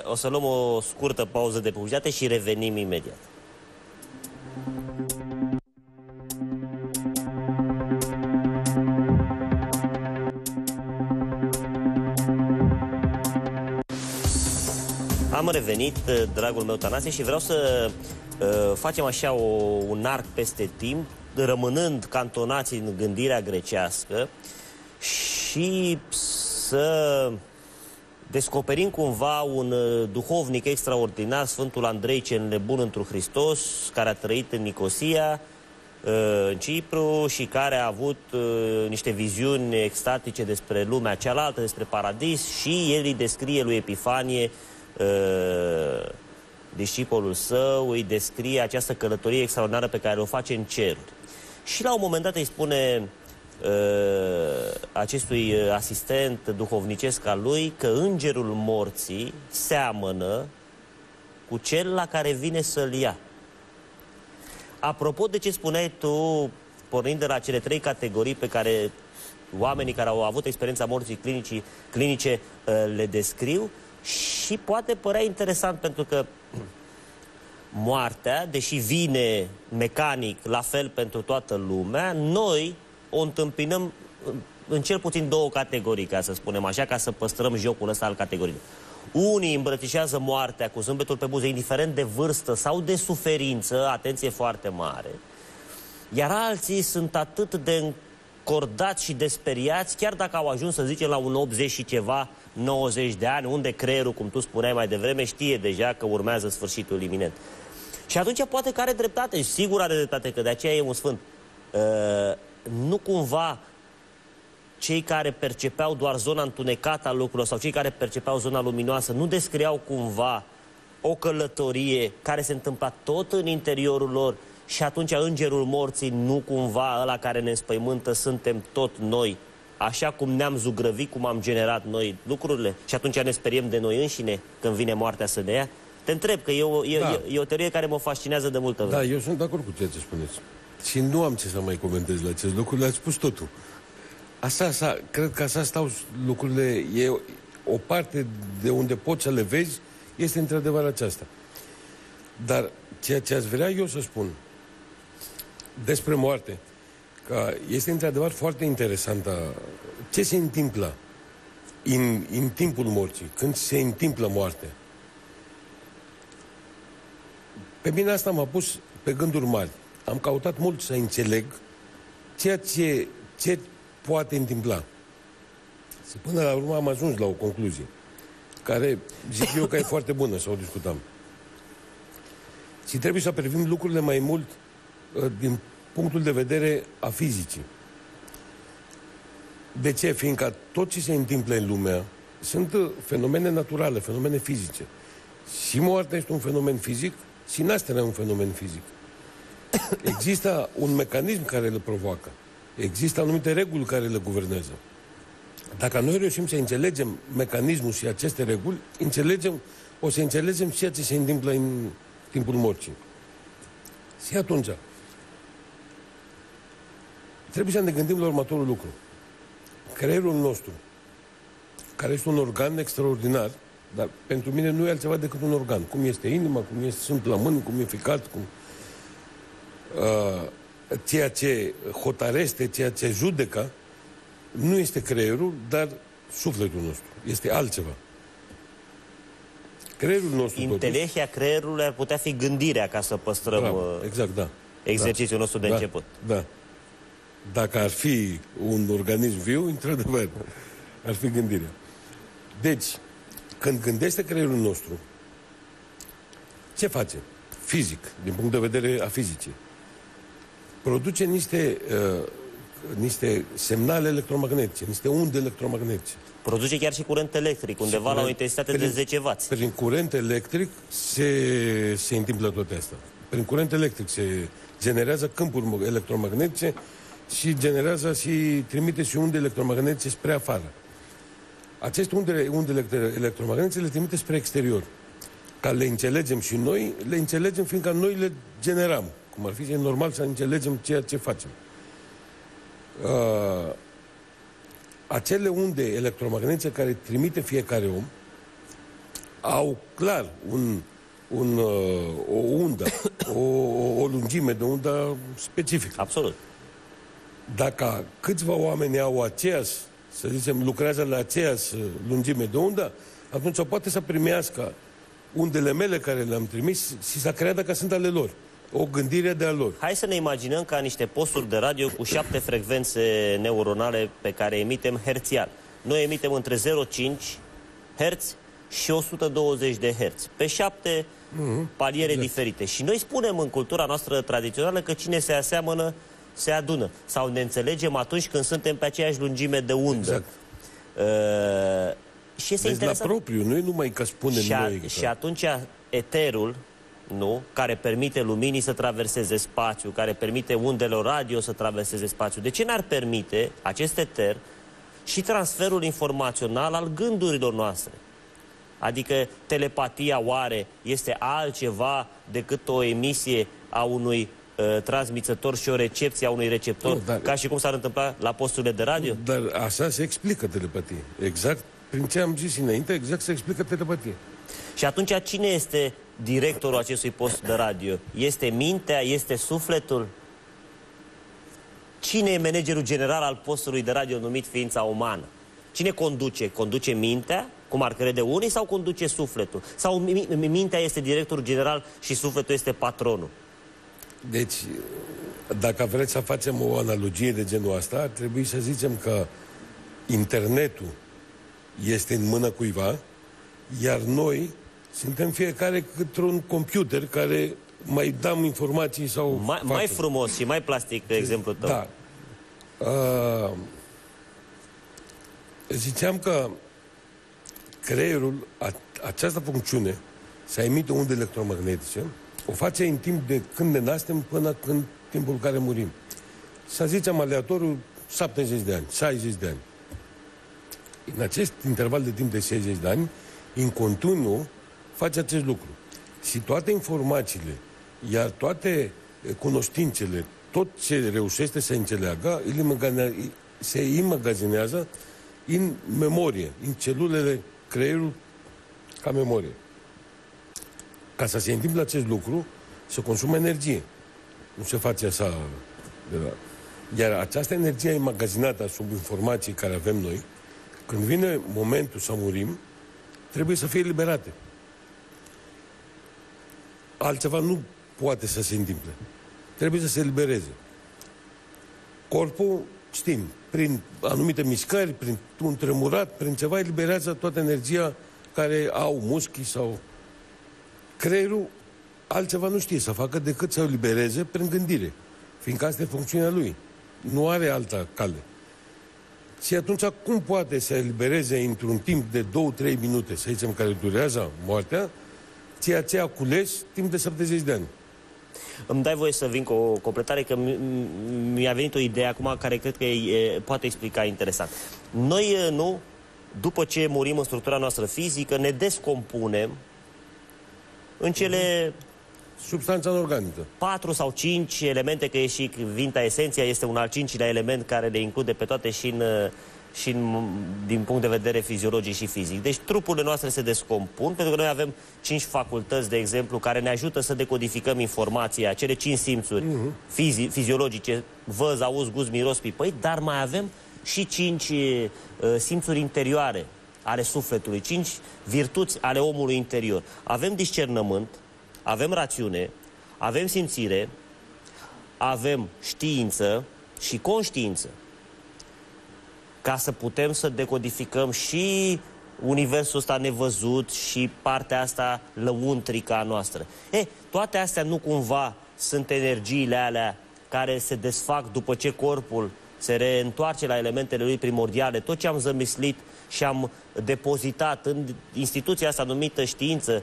A: O să luăm o scurtă pauză de publicitate și revenim imediat. Am revenit, dragul meu Tănase, și vreau să facem așa un arc peste timp, rămânând cantonați în gândirea grecească și să descoperim cumva un duhovnic extraordinar, Sfântul Andrei cel Nebun întru Hristos, care a trăit în Nicosia, în Cipru, și care a avut niște viziuni extatice despre lumea cealaltă, despre paradis, și el îi descrie lui Epifanie, discipolul său, îi descrie această călătorie extraordinară pe care o face în ceruri. Și la un moment dat îi spune acestui asistent duhovnicesc al lui că îngerul morții seamănă cu cel la care vine să-l ia. Apropo de ce spuneai tu, pornind de la cele 3 categorii pe care oamenii care au avut experiența morții clinice le descriu, și poate părea interesant pentru că moartea, deși vine mecanic la fel pentru toată lumea, noi o întâmpinăm în cel puțin 2 categorii, ca să spunem așa, ca să păstrăm jocul ăsta al categoriilor. Unii îmbrățișează moartea cu zâmbetul pe buze, indiferent de vârstă sau de suferință, atenție foarte mare, iar alții sunt atât de încordați și desperiați, chiar dacă au ajuns, să zicem, la un 80 și ceva, 90 de ani, unde creierul, cum tu spuneai mai devreme, știe deja că urmează sfârșitul iminent. Și atunci poate că are dreptate, și sigur are dreptate, că de aceea e un sfânt. Nu cumva cei care percepeau doar zona întunecată a lucrurilor sau cei care percepeau zona luminoasă nu descriau cumva o călătorie care se întâmpla tot în interiorul lor, și atunci îngerul morții nu cumva ăla care ne înspăimântă suntem tot noi, așa cum ne-am zugrăvit, cum am generat noi lucrurile, și atunci ne speriem de noi înșine când vine moartea să ne ia? Te întreb, că e o teorie care mă fascinează de multă vreme.
B: Da, eu sunt de acord cu ceea ce spuneți. Și nu am ce să mai comentez la acest lucru, le-ați spus totul. Cred că așa stau lucrurile. E o parte de unde poți să le vezi, este într-adevăr aceasta. Dar ceea ce ați vrea eu să spun despre moarte, că este într-adevăr foarte interesantă ce se întâmplă în timpul morții, când se întâmplă moartea. Pe mine asta m-a pus pe gânduri mari. Am căutat mult să înțeleg ce poate întâmpla. Și până la urmă am ajuns la o concluzie, care zic eu că e foarte bună, să o discutăm. Și trebuie să privim lucrurile mai mult din punctul de vedere a fizicii. De ce? Fiindcă tot ce se întâmplă în lumea sunt fenomene naturale, fenomene fizice. Și moartea este un fenomen fizic, și nașterea un fenomen fizic. Există un mecanism care le provoacă. Există anumite reguli care le guvernează. Dacă noi reușim să înțelegem mecanismul și aceste reguli, o să înțelegem ceea ce se întâmplă în timpul morții. Și atunci, trebuie să ne gândim la următorul lucru. Creierul nostru, care este un organ extraordinar, dar pentru mine nu e altceva decât un organ. Cum este inima, cum sunt plămâni, cum e ficat, cum... ceea ce hotărăște, ceea ce judecă, nu este creierul, dar sufletul nostru. Este altceva. Creierul nostru...
A: Intelehia creierului ar putea fi gândirea, ca să păstrăm
B: exact, da.
A: exercițiul nostru de început.
B: Da. Dacă ar fi un organism viu, într-adevăr, ar fi gândirea. Deci, când gândește creierul nostru, ce face? Fizic, din punct de vedere a fizicii. Produce niște semnale electromagnetice, niște unde electromagnetice.
A: Produce chiar și curent electric, undeva la o intensitate de 10 W.
B: Prin curent electric se întâmplă toate astea. Prin curent electric se generează câmpuri electromagnetice și generează și trimite și unde electromagnetice spre afară. Aceste unde electromagnetice le trimite spre exterior. Ca le înțelegem și noi, le înțelegem fiindcă noi le generăm. Cum ar fi normal să înțelegem ceea ce facem. Acele unde electromagnetice care trimite fiecare om au clar o undă, o lungime de undă specifică.
A: Absolut.
B: Dacă câțiva oameni au aceeași, să zicem, lucrează la aceeași lungime de undă, atunci poate să primească undele mele care le-am trimis și să creadă că sunt ale lor. O gândire de-a lor.
A: Hai să ne imaginăm ca niște posturi de radio cu 7 frecvențe neuronale pe care emitem herțial. Noi emitem între 0,5 Hz și 120 de Hz. Pe 7 paliere diferite. Și noi spunem în cultura noastră tradițională că cine se aseamănă, se adună. Sau ne înțelegem atunci când suntem pe aceeași lungime de undă.
B: Exact.
A: Și este interesant.
B: La propriu, nu e numai că spunem noi.
A: Și atunci eterul, nu? Care permite luminii să traverseze spațiu, care permite undelor radio să traverseze spațiu. De ce n-ar permite acest eter și transferul informațional al gândurilor noastre? Adică telepatia oare este altceva decât o emisie a unui transmițător și o recepție a unui receptor, ca și cum s-ar întâmpla la posturile de radio?
B: Dar așa se explică telepatie. Exact, prin ce am zis înainte, exact se explică telepatie.
A: Și atunci cine este directorul acestui post de radio? Este mintea? Este sufletul? Cine e managerul general al postului de radio numit ființa umană? Cine conduce? Conduce mintea, cum ar crede unii, sau conduce sufletul? Sau mintea este directorul general și sufletul este patronul?
B: Deci, dacă vreți să facem o analogie de genul ăsta, ar trebui să zicem că internetul este în mâna cuiva, iar noi suntem fiecare câte un computer care mai dăm informații sau...
A: Mai frumos și mai plastic exemplul tău.
B: Da. Ziceam că creierul, această funcțiune, să emite unde electromagnetice, o face în timp de când ne naștem până în timpul în care murim. Să zicem aleatoriu 70 de ani, 60 de ani. În acest interval de timp de 60 de ani, în continuu, face acest lucru. Și toate informațiile, iar toate cunoștințele, tot ce reușește să înțeleagă, se imagazinează în memorie, în celulele creierului ca memorie. Ca să se întâmple acest lucru, se consumă energie. Nu se face așa. Iar această energie imagazinată sub informații care avem noi, când vine momentul să murim, trebuie să fie liberate. Altceva nu poate să se întâmple. Trebuie să se libereze. Corpul, știm, prin anumite mișcări, prin un tremurat, prin ceva, eliberează toată energia care au mușchii sau... Creierul altceva nu știe să facă decât să o libereze prin gândire, fiindcă asta e funcțiunea lui. Nu are altă cale. Și atunci cum poate să elibereze într-un timp de 2-3 minute, să zicem, care durează moartea, ceea ce a cules timp de 70 de ani?
A: Îmi dai voie să vin cu o completare, că mi-a venit o idee acum care cred că poate explica interesant. Noi, nu, după ce murim în structura noastră fizică, ne descompunem în cele...
B: Substanța organică.
A: 4 sau 5 elemente, că e și vinta esenția, este un al 5-lea element care le include pe toate și din punct de vedere fiziologic și fizic. Deci trupurile noastre se descompun, pentru că noi avem 5 facultăți, de exemplu, care ne ajută să decodificăm informația, cele 5 simțuri fiziologice, văz, auz, gust, miros, pipăi, dar mai avem și 5 simțuri interioare ale sufletului, 5 virtuți ale omului interior. Avem discernământ, avem rațiune, avem simțire, avem știință și conștiință, ca să putem să decodificăm și universul ăsta nevăzut și partea asta lăuntrică a noastră. Toate astea nu cumva sunt energiile alea care se desfac după ce corpul se reîntoarce la elementele lui primordiale, tot ce am zămislit și am depozitat în instituția asta numită știință,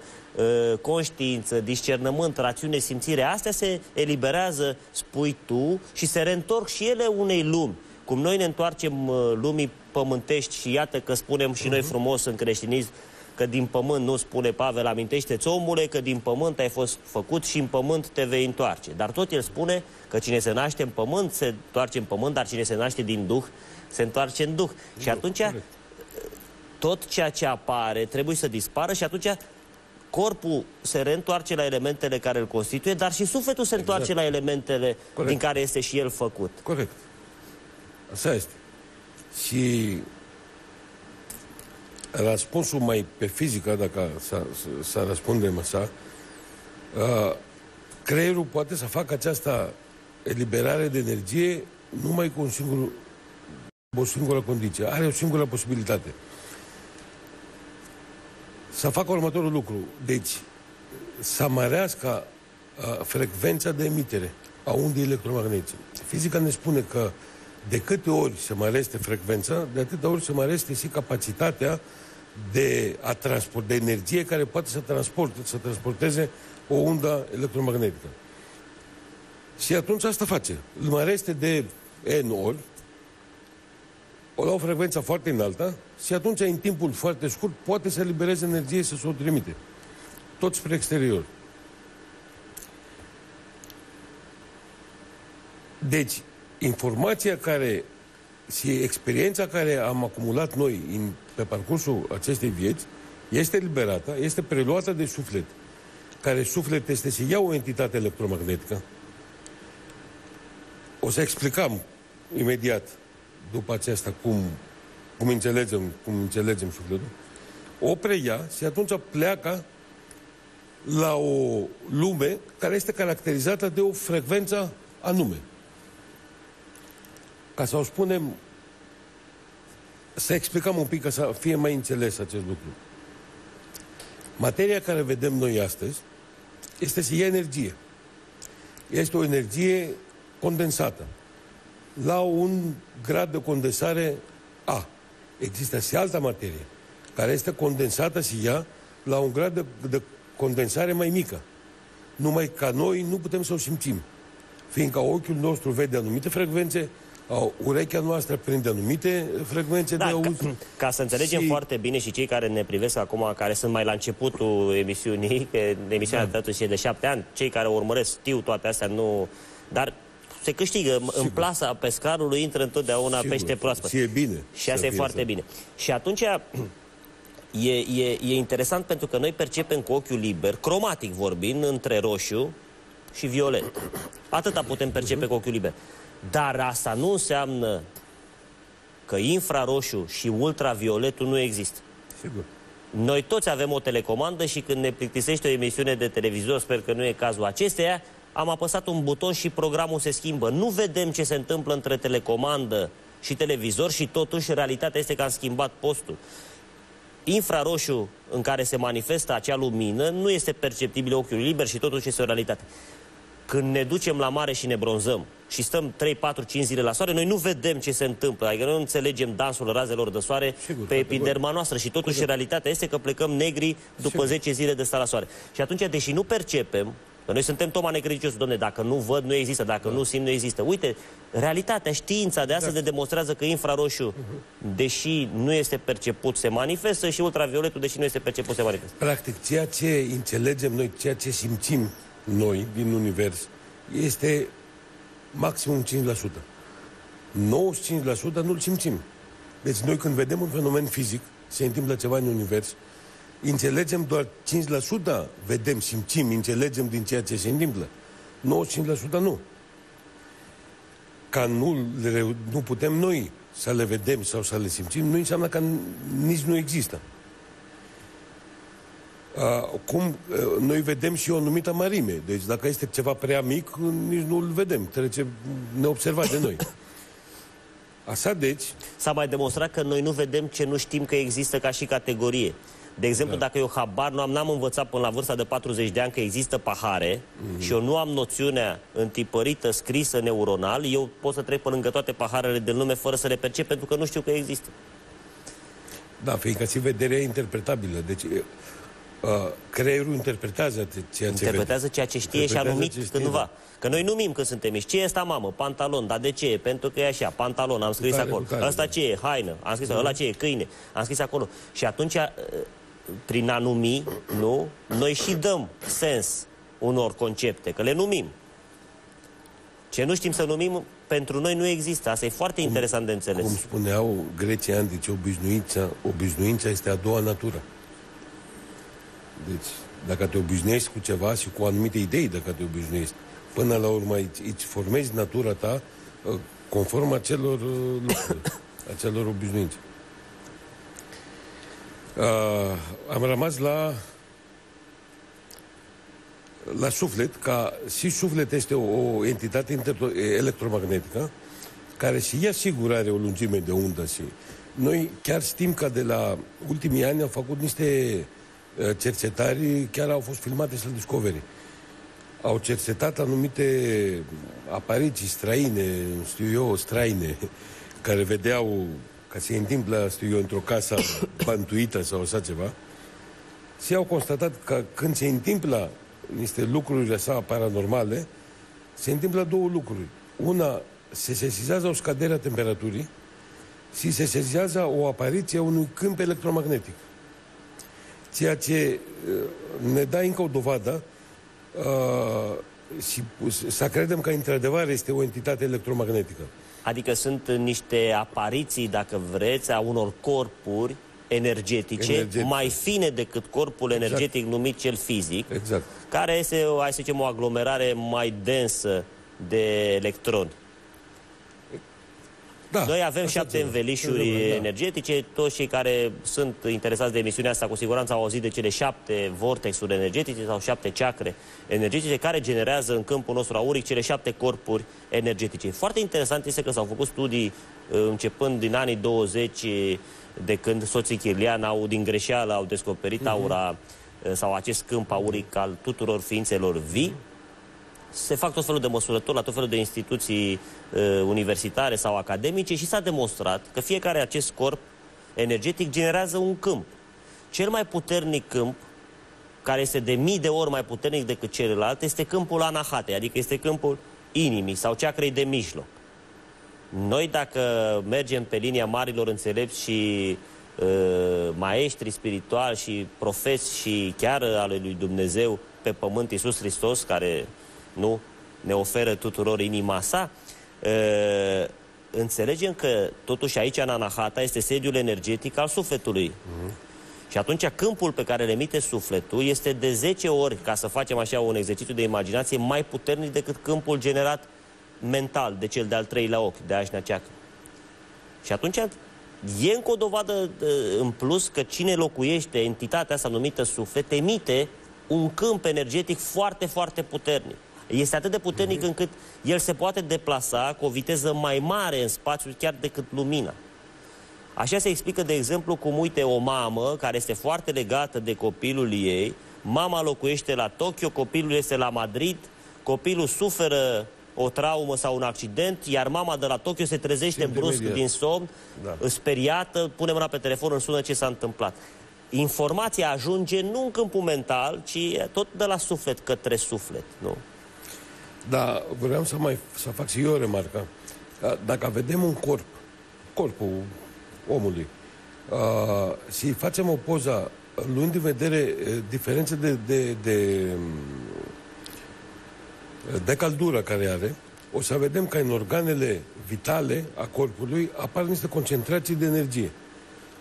A: conștiință, discernământ, rațiune, simțire, astea se eliberează, spui tu, și se reîntorc și ele unei lumi. Cum noi ne întoarcem lumii pământești și iată că spunem și noi frumos în creștinism că din pământ, nu spune Pavel, amintește-ți, omule, că din pământ ai fost făcut și în pământ te vei întoarce. Dar tot el spune că cine se naște în pământ se întoarce în pământ, dar cine se naște din Duh se întoarce în Duh. Și atunci tot ceea ce apare trebuie să dispară și atunci corpul se reîntoarce la elementele care îl constituie, dar și sufletul se întoarce la elementele din care este și el făcut.
B: Corect. Asta este. Și răspunsul mai pe fizică, dacă să răspundem așa, creierul poate să facă această eliberare de energie numai cu o singură condiție. Are o singură posibilitate. Să facă următorul lucru. Deci, să mărească frecvența de emitere a undei electromagnetice. Fizica ne spune că de câte ori se mărește frecvența, de atâtea ori se mărește și capacitatea de energie care poate să transporteze o undă electromagnetică. Și atunci asta face. Îl mărește de N ori, la o frecvență foarte înaltă, și atunci, în timpul foarte scurt, poate să elibereze energie și să o trimite. Tot spre exterior. Deci, informația și experiența care am acumulat noi pe parcursul acestei vieți este liberată, este preluată de suflet, care suflet este să ia o entitate electromagnetică. O să explicăm imediat după aceasta cum înțelegem sufletul. O preia și atunci pleacă la o lume care este caracterizată de o frecvență anume. Ca să o spunem, să explicăm un pic ca să fie mai înțeles acest lucru. Materia care vedem noi astăzi este să ia energie. Este o energie condensată la un grad de condensare A. Există și alta materie care este condensată și ea la un grad de condensare mai mică. Numai ca noi nu putem să o simțim, fiindcă ochiul nostru vede anumite frecvențe, urechea noastră prinde anumite frecvențe de auz.
A: Ca să înțelegem foarte bine și cei care ne privesc acum, care sunt mai la începutul emisiunii, că emisiunea de și de 7 ani, cei care urmăresc știu toate astea, nu... Dar se câștigă. În plasa pescarului intră întotdeauna pește proaspăt.
B: Și e bine.
A: Și asta e foarte bine. Și atunci e interesant pentru că noi percepem cu ochiul liber, cromatic vorbind, între roșu și violet. Atâta putem percepe cu ochiul liber. Dar asta nu înseamnă că infraroșu și ultravioletul nu există.
B: Sigur.
A: Noi toți avem o telecomandă și când ne plictisește o emisiune de televizor, sper că nu e cazul acesteia, am apăsat un buton și programul se schimbă. Nu vedem ce se întâmplă între telecomandă și televizor și totuși realitatea este că am schimbat postul. infraroșu în care se manifestă acea lumină nu este perceptibil ochiului liber și totuși este o realitate. Când ne ducem la mare și ne bronzăm și stăm 3, 4, 5 zile la soare, noi nu vedem ce se întâmplă. Adică noi nu înțelegem dansul razelor de soare pe epiderma noastră și totuși realitatea este că plecăm negri după 10 zile de stat la soare. Și atunci, deși nu percepem, că noi suntem Toma necredinciosul, dom'le, dacă nu văd, nu există, dacă nu simt, nu există. Uite, realitatea, știința de astăzi ne demonstrează că infraroșu, deși nu este perceput, se manifestă și ultravioletul, deși nu este perceput, se manifestă.
B: Practic, ceea ce înțelegem noi, ceea ce simțim noi din univers, este maximum 5%. 95% nu-l simțim. Deci noi când vedem un fenomen fizic, se întâmplă ceva în univers, înțelegem doar 5%, vedem, simțim, înțelegem din ceea ce se întâmplă. 95% nu. Ca nu putem noi să le vedem sau să le simțim, nu înseamnă că nici nu există. Cum noi vedem și o anumită mărime. Deci dacă este ceva prea mic, nici nu-l vedem. Trece neobservat de noi. Așa, deci...
A: S-a mai demonstrat că noi nu vedem ce nu știm că există ca și categorie. De exemplu, dacă eu habar n-am învățat până la vârsta de 40 de ani că există pahare și eu nu am noțiunea întipărită, scrisă neuronal, eu pot să trec pe lângă toate paharele din lume fără să le percep pentru că nu știu că există.
B: Da, fiindcă și vederea e interpretabilă. Deci creierul interpretează
A: ceea ce știe și a numit cândva. Că noi numim când suntem mici. Ce e ăsta, mamă? Pantalon. Dar de ce? Pentru că e așa. Pantalon, am scris acolo. Ăsta ce e? Haină. Am scris acolo. Ăla ce e? Câine. Am scris acolo. Și atunci, prin a numi, nu, noi și dăm sens unor concepte, că le numim. Ce nu știm să numim, pentru noi nu există. Asta e foarte interesant de înțeles.
B: Cum spuneau grecii antici, obișnuința este a doua natură. Deci, dacă te obișnuiești cu ceva și cu anumite idei, dacă te obișnuiești, până la urmă îți formezi natura ta conform acelor lucruri, acelor obișnuințe. Am rămas la suflet, ca și suflet este o entitate electromagnetică care și ea sigur are o lungime de undă și noi chiar știm că de la ultimii ani au făcut niște cercetări, chiar au fost filmate și la Discovery. Au cercetat anumite apariții străine, străine, care vedeau că se întâmplă, într-o casă bantuită sau așa ceva, și au constatat că când se întâmplă niște lucruri așa paranormale, se întâmplă două lucruri. Una, se sesizează o scădere a temperaturii și se sesizează o apariție a unui câmp electromagnetic. Ceea ce ne dă încă o dovadă și să credem că într-adevăr este o entitate electromagnetică.
A: Adică sunt niște apariții, dacă vreți, a unor corpuri energetice mai fine decât corpul energetic numit cel fizic, care este, hai să zicem, o aglomerare mai densă de electroni. Da, noi avem 7 învelișuri energetice. Toți cei care sunt interesați de emisiunea asta cu siguranță au auzit de cele 7 vortexuri energetice sau 7 chakre energetice care generează în câmpul nostru auric cele 7 corpuri energetice. Foarte interesant este că s-au făcut studii începând din anii 20, de când soții Chirlian din greșeală au descoperit aura sau acest câmp auric al tuturor ființelor vii. Se fac tot felul de măsurători la tot felul de instituții universitare sau academice și s-a demonstrat că fiecare acest corp energetic generează un câmp. Cel mai puternic câmp, care este de mii de ori mai puternic decât celălalt, este câmpul Anahatei, adică este câmpul inimii sau chakrei de mijloc. Noi, dacă mergem pe linia marilor înțelepți și maestri spirituali și profeți și chiar ale lui Dumnezeu pe pământ, Iisus Hristos, care nu ne oferă tuturor inima sa, înțelegem că totuși aici în Anahata este sediul energetic al sufletului. Și atunci câmpul pe care îl emite sufletul este de 10 ori, ca să facem așa un exercițiu de imaginație, mai puternic decât câmpul generat mental de cel de-al treilea ochi, de Ajna Chakra. Și atunci e încă o dovadă în plus că cine locuiește entitatea asta numită suflet emite un câmp energetic foarte, foarte puternic. Este atât de puternic încât el se poate deplasa cu o viteză mai mare în spațiu chiar decât lumina. Așa se explică, de exemplu, cum, uite, o mamă care este foarte legată de copilul ei, mama locuiește la Tokyo, copilul este la Madrid, copilul suferă o traumă sau un accident, iar mama de la Tokyo se trezește brusc din somn, speriată, pune mâna pe telefon, îmi sună ce s-a întâmplat. Informația ajunge nu în câmpul mental, ci tot de la suflet către suflet, nu?
B: Da, vreau să fac și eu o remarcă. Dacă vedem un corpul omului, și facem o poză luând în vedere diferențe de căldură care are, o să vedem că în organele vitale a corpului apar niște concentrații de energie.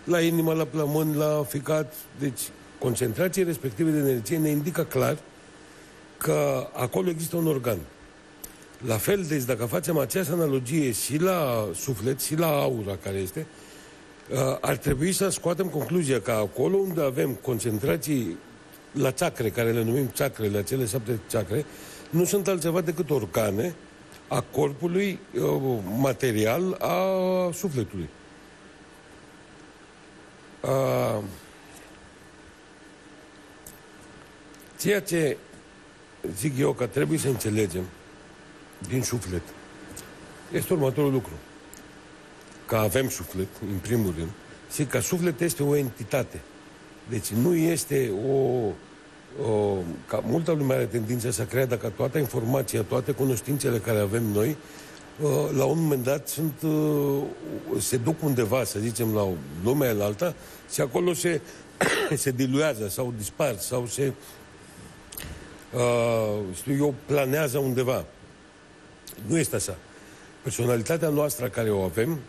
B: La inimă, la plămân, la ficat. Deci, concentrații respective de energie ne indică clar că acolo există un organ. La fel, deci, dacă facem aceeași analogie și la suflet, și la aura care este, ar trebui să scoatem concluzia că acolo unde avem concentrații la chakre, care le numim chakrele, acele 7 chakre, nu sunt altceva decât organe a corpului material a sufletului. Ceea ce zic eu că trebuie să înțelegem din suflet este următorul lucru. Că avem suflet, în primul rând, și că suflet este o entitate. Deci nu este ca multă lume are tendința să creadă că toată informația, toate cunoștințele care avem noi, la un moment dat se duc undeva, să zicem, la lumea alaltă și acolo se diluează sau dispar sau planează undeva. Nu este așa. Personalitatea noastră care o avem,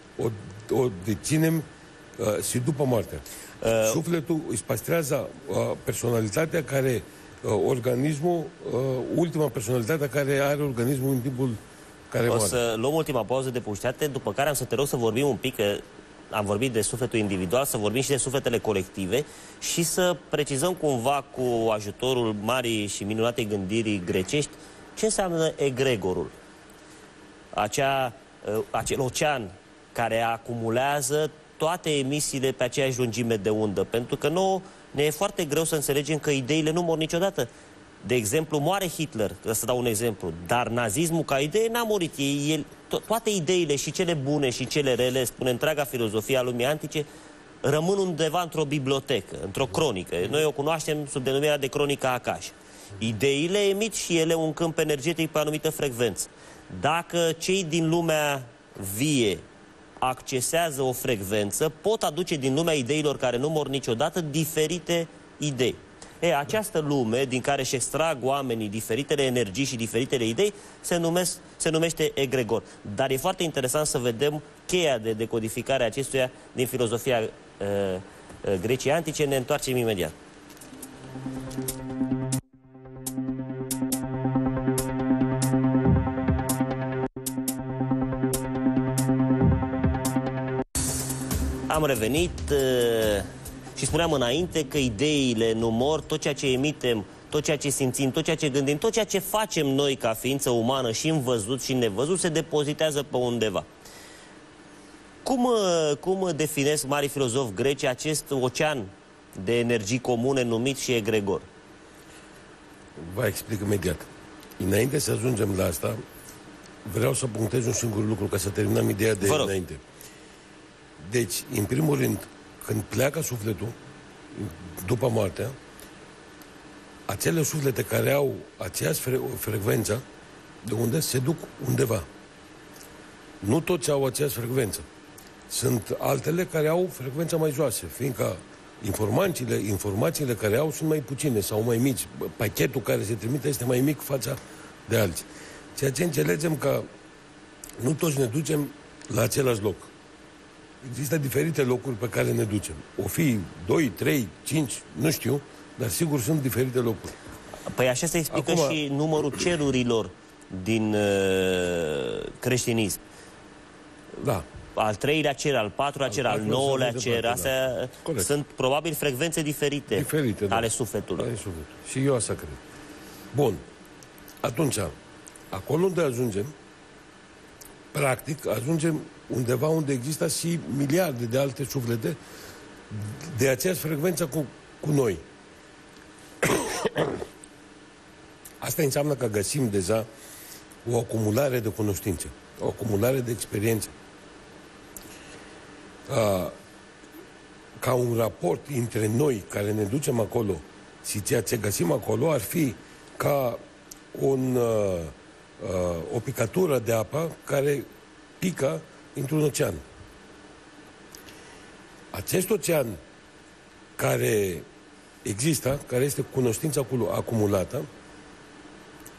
B: o deținem și după moarte. Sufletul își păstrează personalitatea care, organismul, ultima personalitate care are organismul în timpul care moare. O
A: să luăm ultima pauză de publicitate, după care am să te rog să vorbim un pic, că am vorbit de sufletul individual, să vorbim și de sufletele colective și să precizăm cumva cu ajutorul marii și minunatei gândirii grecești ce înseamnă egregorul. Acel ocean care acumulează toate emisiile pe aceeași lungime de undă. Pentru că nouă ne e foarte greu să înțelegem că ideile nu mor niciodată. De exemplu, moare Hitler, să dau un exemplu, dar nazismul ca idee n-a murit. Toate ideile, și cele bune și cele rele, spune întreaga filozofie a lumii antice, rămân undeva într-o bibliotecă, într-o cronică. Noi o cunoaștem sub denumirea de cronica Akash. Ideile emit și ele un câmp energetic pe anumită frecvență. Dacă cei din lumea vie accesează o frecvență, pot aduce din lumea ideilor care nu mor niciodată diferite idei. Această lume, din care își extrag oamenii diferitele energii și diferitele idei, se numește egregor. Dar e foarte interesant să vedem cheia de decodificare a acestuia din filozofia Greciei antice. Ne întoarcem imediat. Am revenit și spuneam înainte că ideile nu mor, tot ceea ce emitem, tot ceea ce simțim, tot ceea ce gândim, tot ceea ce facem noi ca ființă umană și în văzut și în nevăzut se depozitează pe undeva. Cum definesc marii filozofi greci acest ocean de energii comune numit și egregor?
B: Vă explic imediat. Înainte să ajungem la asta, vreau să punctez un singur lucru ca să terminăm ideea de înainte. Deci, în primul rând, când pleacă sufletul, după moartea, acele suflete care au aceeași frecvență, de unde se duc undeva. Nu toți au aceeași frecvență. Sunt altele care au frecvența mai joasă, fiindcă informațiile care au sunt mai puține sau mai mici. Pachetul care se trimite este mai mic față de alții. Ceea ce înțelegem că nu toți ne ducem la același loc. Există diferite locuri pe care ne ducem. O fi 2, 3, 5, nu știu, dar sigur sunt diferite locuri.
A: Păi așa se explică și numărul cerurilor din creștinism.
B: Da.
A: Al treilea cer, al patrulea cer, al nouălea cer. Astea sunt probabil frecvențe diferite ale sufletului.
B: Ale sufletului. Și eu asta cred. Bun. Atunci, acolo unde ajungem, practic, ajungem undeva unde există și miliarde de alte suflete de aceeași frecvență cu noi. Asta înseamnă că găsim deja o acumulare de cunoștințe, o acumulare de experiențe. Ca un raport între noi care ne ducem acolo și ceea ce găsim acolo ar fi ca o picătură de apă care pică într-un ocean. Acest ocean care există, care este cunoștința acumulată,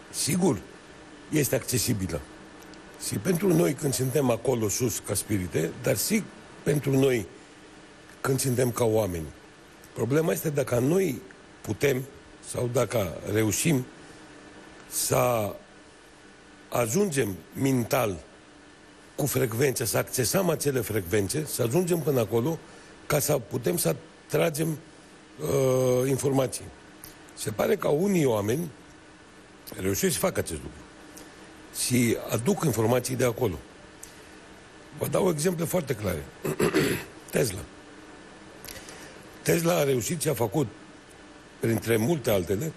B: sigur, este accesibilă. Și pentru noi când suntem acolo sus ca spirite, dar și pentru noi când suntem ca oameni. Problema este dacă noi putem sau dacă reușim să ajungem mental cu frecvențe, să accesăm acele frecvențe, să ajungem până acolo ca să putem să tragem informații. Se pare că unii oameni reușesc să facă acest lucru și aduc informații de acolo. Vă dau exemple foarte clare. Tesla. Tesla a reușit și a făcut, printre multe altele,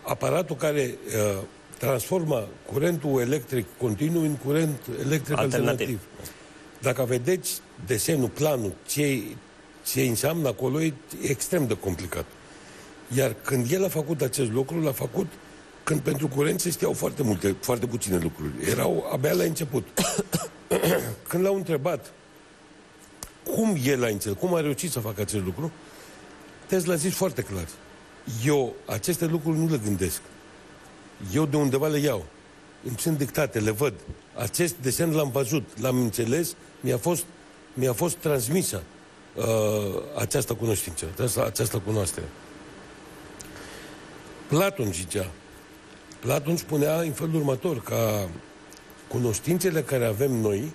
B: aparatul care transformă curentul electric continuu în curent electric alternativ. Dacă vedeți desenul, planul, ce înseamnă acolo, e extrem de complicat. Iar când el a făcut acest lucru, l-a făcut când pentru curent se știau foarte puține lucruri. Erau abia la început. Când l-au întrebat cum el a înțeles, cum a reușit să facă acest lucru, Tesla a zis foarte clar: eu aceste lucruri nu le gândesc. Eu de undeva le iau. Îmi sunt dictate, le văd. Acest desen l-am văzut, l-am înțeles, mi-a fost transmisă această cunoștință, această cunoaștere. Platon zicea, Platon spunea în felul următor, că cunoștințele care avem noi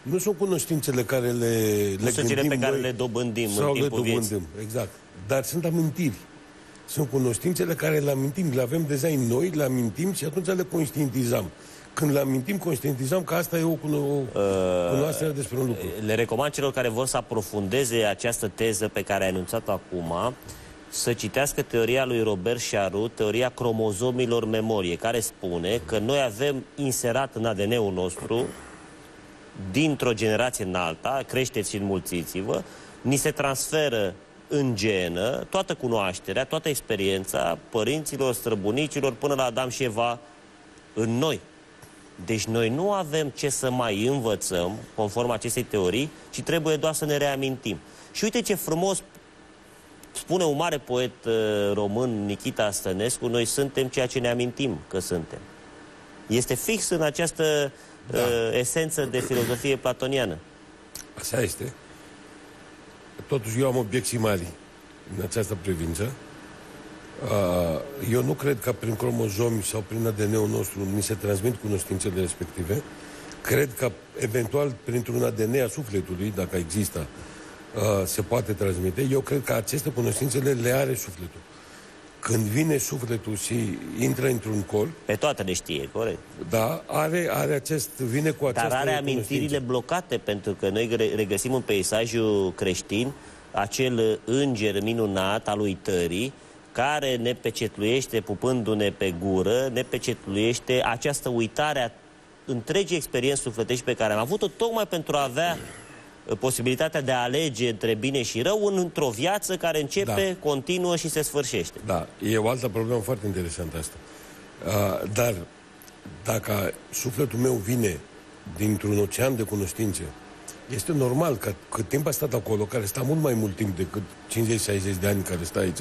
B: nu sunt cunoștințele care le gândim
A: pe care
B: noi,
A: le dobândim
B: sau
A: în timpul vieții.
B: Exact. Dar sunt amintiri. Sunt cunoștințele care le amintim, le avem deja în noi, le amintim și atunci le conștientizăm. Când le amintim, conștientizăm că asta e o cunoaștere despre un lucru.
A: Le recomand celor care vor să aprofundeze această teză pe care ai anunțat-o acum, să citească teoria lui Robert Charroux, teoria cromozomilor memorie, care spune că noi avem inserat în ADN-ul nostru, dintr-o generație în alta, creșteți și înmulțiți-vă, ni se transferă în genă toată cunoașterea, toată experiența părinților, străbunicilor, până la Adam și Eva în noi. Deci noi nu avem ce să mai învățăm, conform acestei teorii, ci trebuie doar să ne reamintim. Și uite ce frumos spune un mare poet român, Nichita Stănescu: noi suntem ceea ce ne amintim că suntem. Este fix în această esență de filozofie platoniană.
B: Așa este. Totuși eu am obiecții mari în această privință. Eu nu cred că prin cromozomi sau prin ADN-ul nostru ni se transmit cunoștințele respective. Cred că eventual printr-un ADN a sufletului, dacă există, se poate transmite. Eu cred că aceste cunoștințele le are sufletul. Când vine sufletul și intră într-un corp...
A: Pe toate le știe, corect.
B: Da, vine cu această...
A: Dar are amintirile blocate, pentru că noi regăsim în peisajul creștin acel înger minunat al uitării, care ne pecetluiește, pupându-ne pe gură, ne pecetluiește această uitare a întregii experiențe sufletești pe care am avut-o, tocmai pentru a avea posibilitatea de a alege între bine și rău într-o viață care începe, continuă și se sfârșește. Da,
B: e o altă problemă foarte interesantă asta. Dar dacă sufletul meu vine dintr-un ocean de cunoștințe, este normal că cât timp a stat acolo, care stă mult mai mult timp decât 50-60 de ani care stă aici,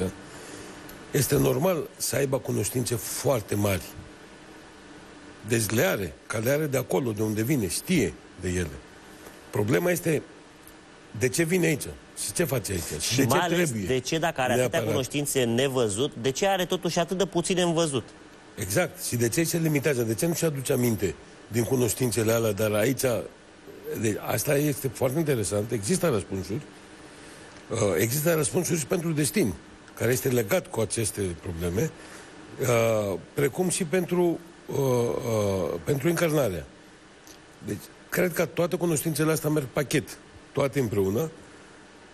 B: este normal să aibă cunoștințe foarte mari. Deci le are, că le are de acolo, de unde vine, știe de ele. Problema este de ce vine aici și ce face aici și de
A: mai
B: ce
A: ales
B: trebuie.
A: De ce, dacă are atâtea cunoștințe nevăzut, de ce are totuși atât de puține în văzut?
B: Exact. Și de ce se limitează? De ce nu-și aduce aminte din cunoștințele alea, dar aici... Asta este foarte interesant. Există răspunsuri. Există răspunsuri și pentru destin, care este legat cu aceste probleme, precum și pentru pentru încarnarea. Deci, cred că toate cunoștințele astea merg pachet, toate împreună.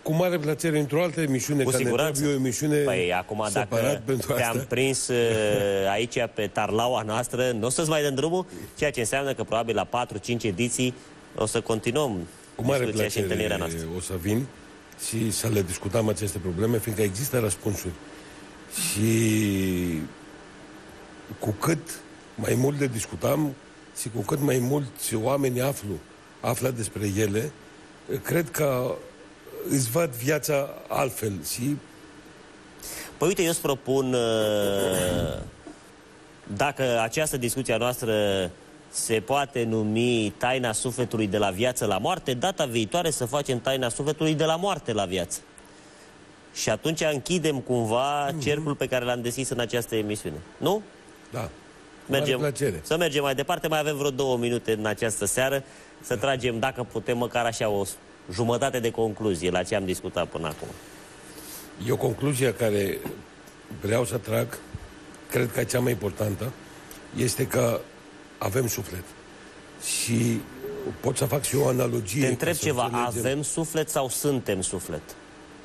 B: Cu mare plăcere, într-o altă emisiune,
A: cu siguranță.
B: o emisiune
A: păi, acum,
B: separat pentru asta.
A: te-am prins aici pe tarlaua noastră, nu o să-ți mai dăm drumul, ceea ce înseamnă că probabil la 4-5 ediții o să continuăm
B: cu mare
A: discuția și întâlnirea
B: plăcere
A: noastră.
B: o să vin și să le discutăm aceste probleme, fiindcă există răspunsuri. Și cu cât mai mult le discutam și cu cât mai mulți oameni află despre ele, cred că îți văd viața altfel și...
A: Păi uite, eu îți propun, dacă această discuție a noastră se poate numi taina sufletului de la viață la moarte, data viitoare să facem taina sufletului de la moarte la viață. Și atunci închidem cumva cercul pe care l-am deschis în această emisiune. Nu?
B: Da.
A: Să mergem mai departe. Mai avem vreo 2 minute în această seară să tragem, dacă putem, măcar așa o jumătate de concluzie la ce am discutat până acum.
B: E o concluzie care vreau să trag, cred că cea mai importantă, este că avem suflet. Și pot să fac și o analogie.
A: Te întreb ceva, avem suflet sau suntem suflet?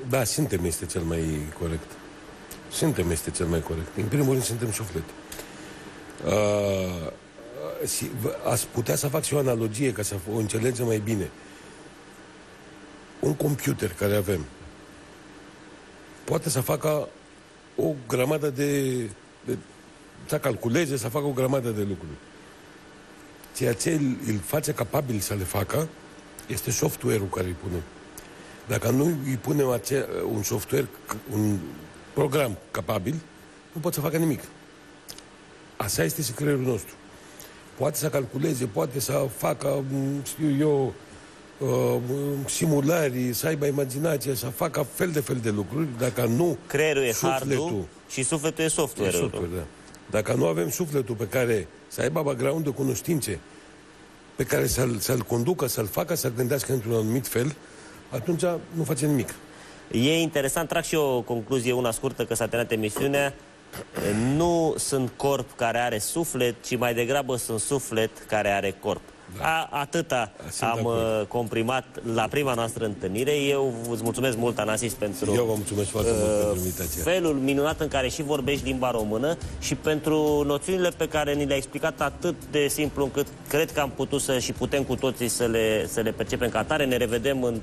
B: Da, suntem este cel mai corect. Suntem este cel mai corect. În primul rând suntem suflet. Și aș putea să fac și o analogie ca să o înțelegem mai bine. Un computer care avem poate să facă o grămadă să calculeze, să facă o grămadă de lucruri. Ceea ce îl face capabil să le facă este software-ul care îi punem. Dacă nu îi punem un software, un program capabil, nu poate să facă nimic. Așa este și creierul nostru. Poate să calculeze, poate să facă, știu eu, simulări, să aibă imaginație, să facă fel de lucruri, dacă nu...
A: Creierul e hardul și sufletul e software-ul.
B: Da. Dacă nu avem sufletul pe care să aibă background de cunoștințe, pe care să-l conducă, să-l facă, să gândească într-un anumit fel, atunci nu face nimic.
A: E interesant, trag și o concluzie, una scurtă, că s-a terminat emisiunea. Nu sunt corp care are suflet, ci mai degrabă sunt suflet care are corp. Da. Atâta am comprimat la prima noastră întâlnire. Eu îți mulțumesc mult, Anasis, pentru
B: Eu vă mulțumesc foarte mult pentru invitație.
A: Felul minunat în care și vorbești limba română și pentru noțiunile pe care ni le-ai explicat atât de simplu încât cred că am putut și putem cu toții să le percepem ca atare. Ne revedem în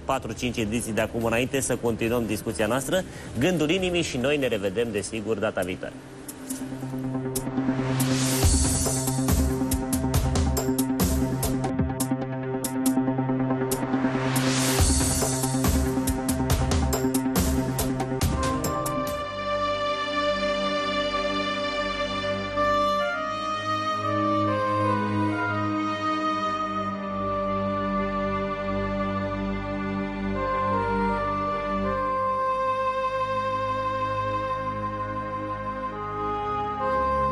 A: 4-5 ediții de acum înainte să continuăm discuția noastră. Gândul inimii și noi ne revedem, desigur, data viitoare.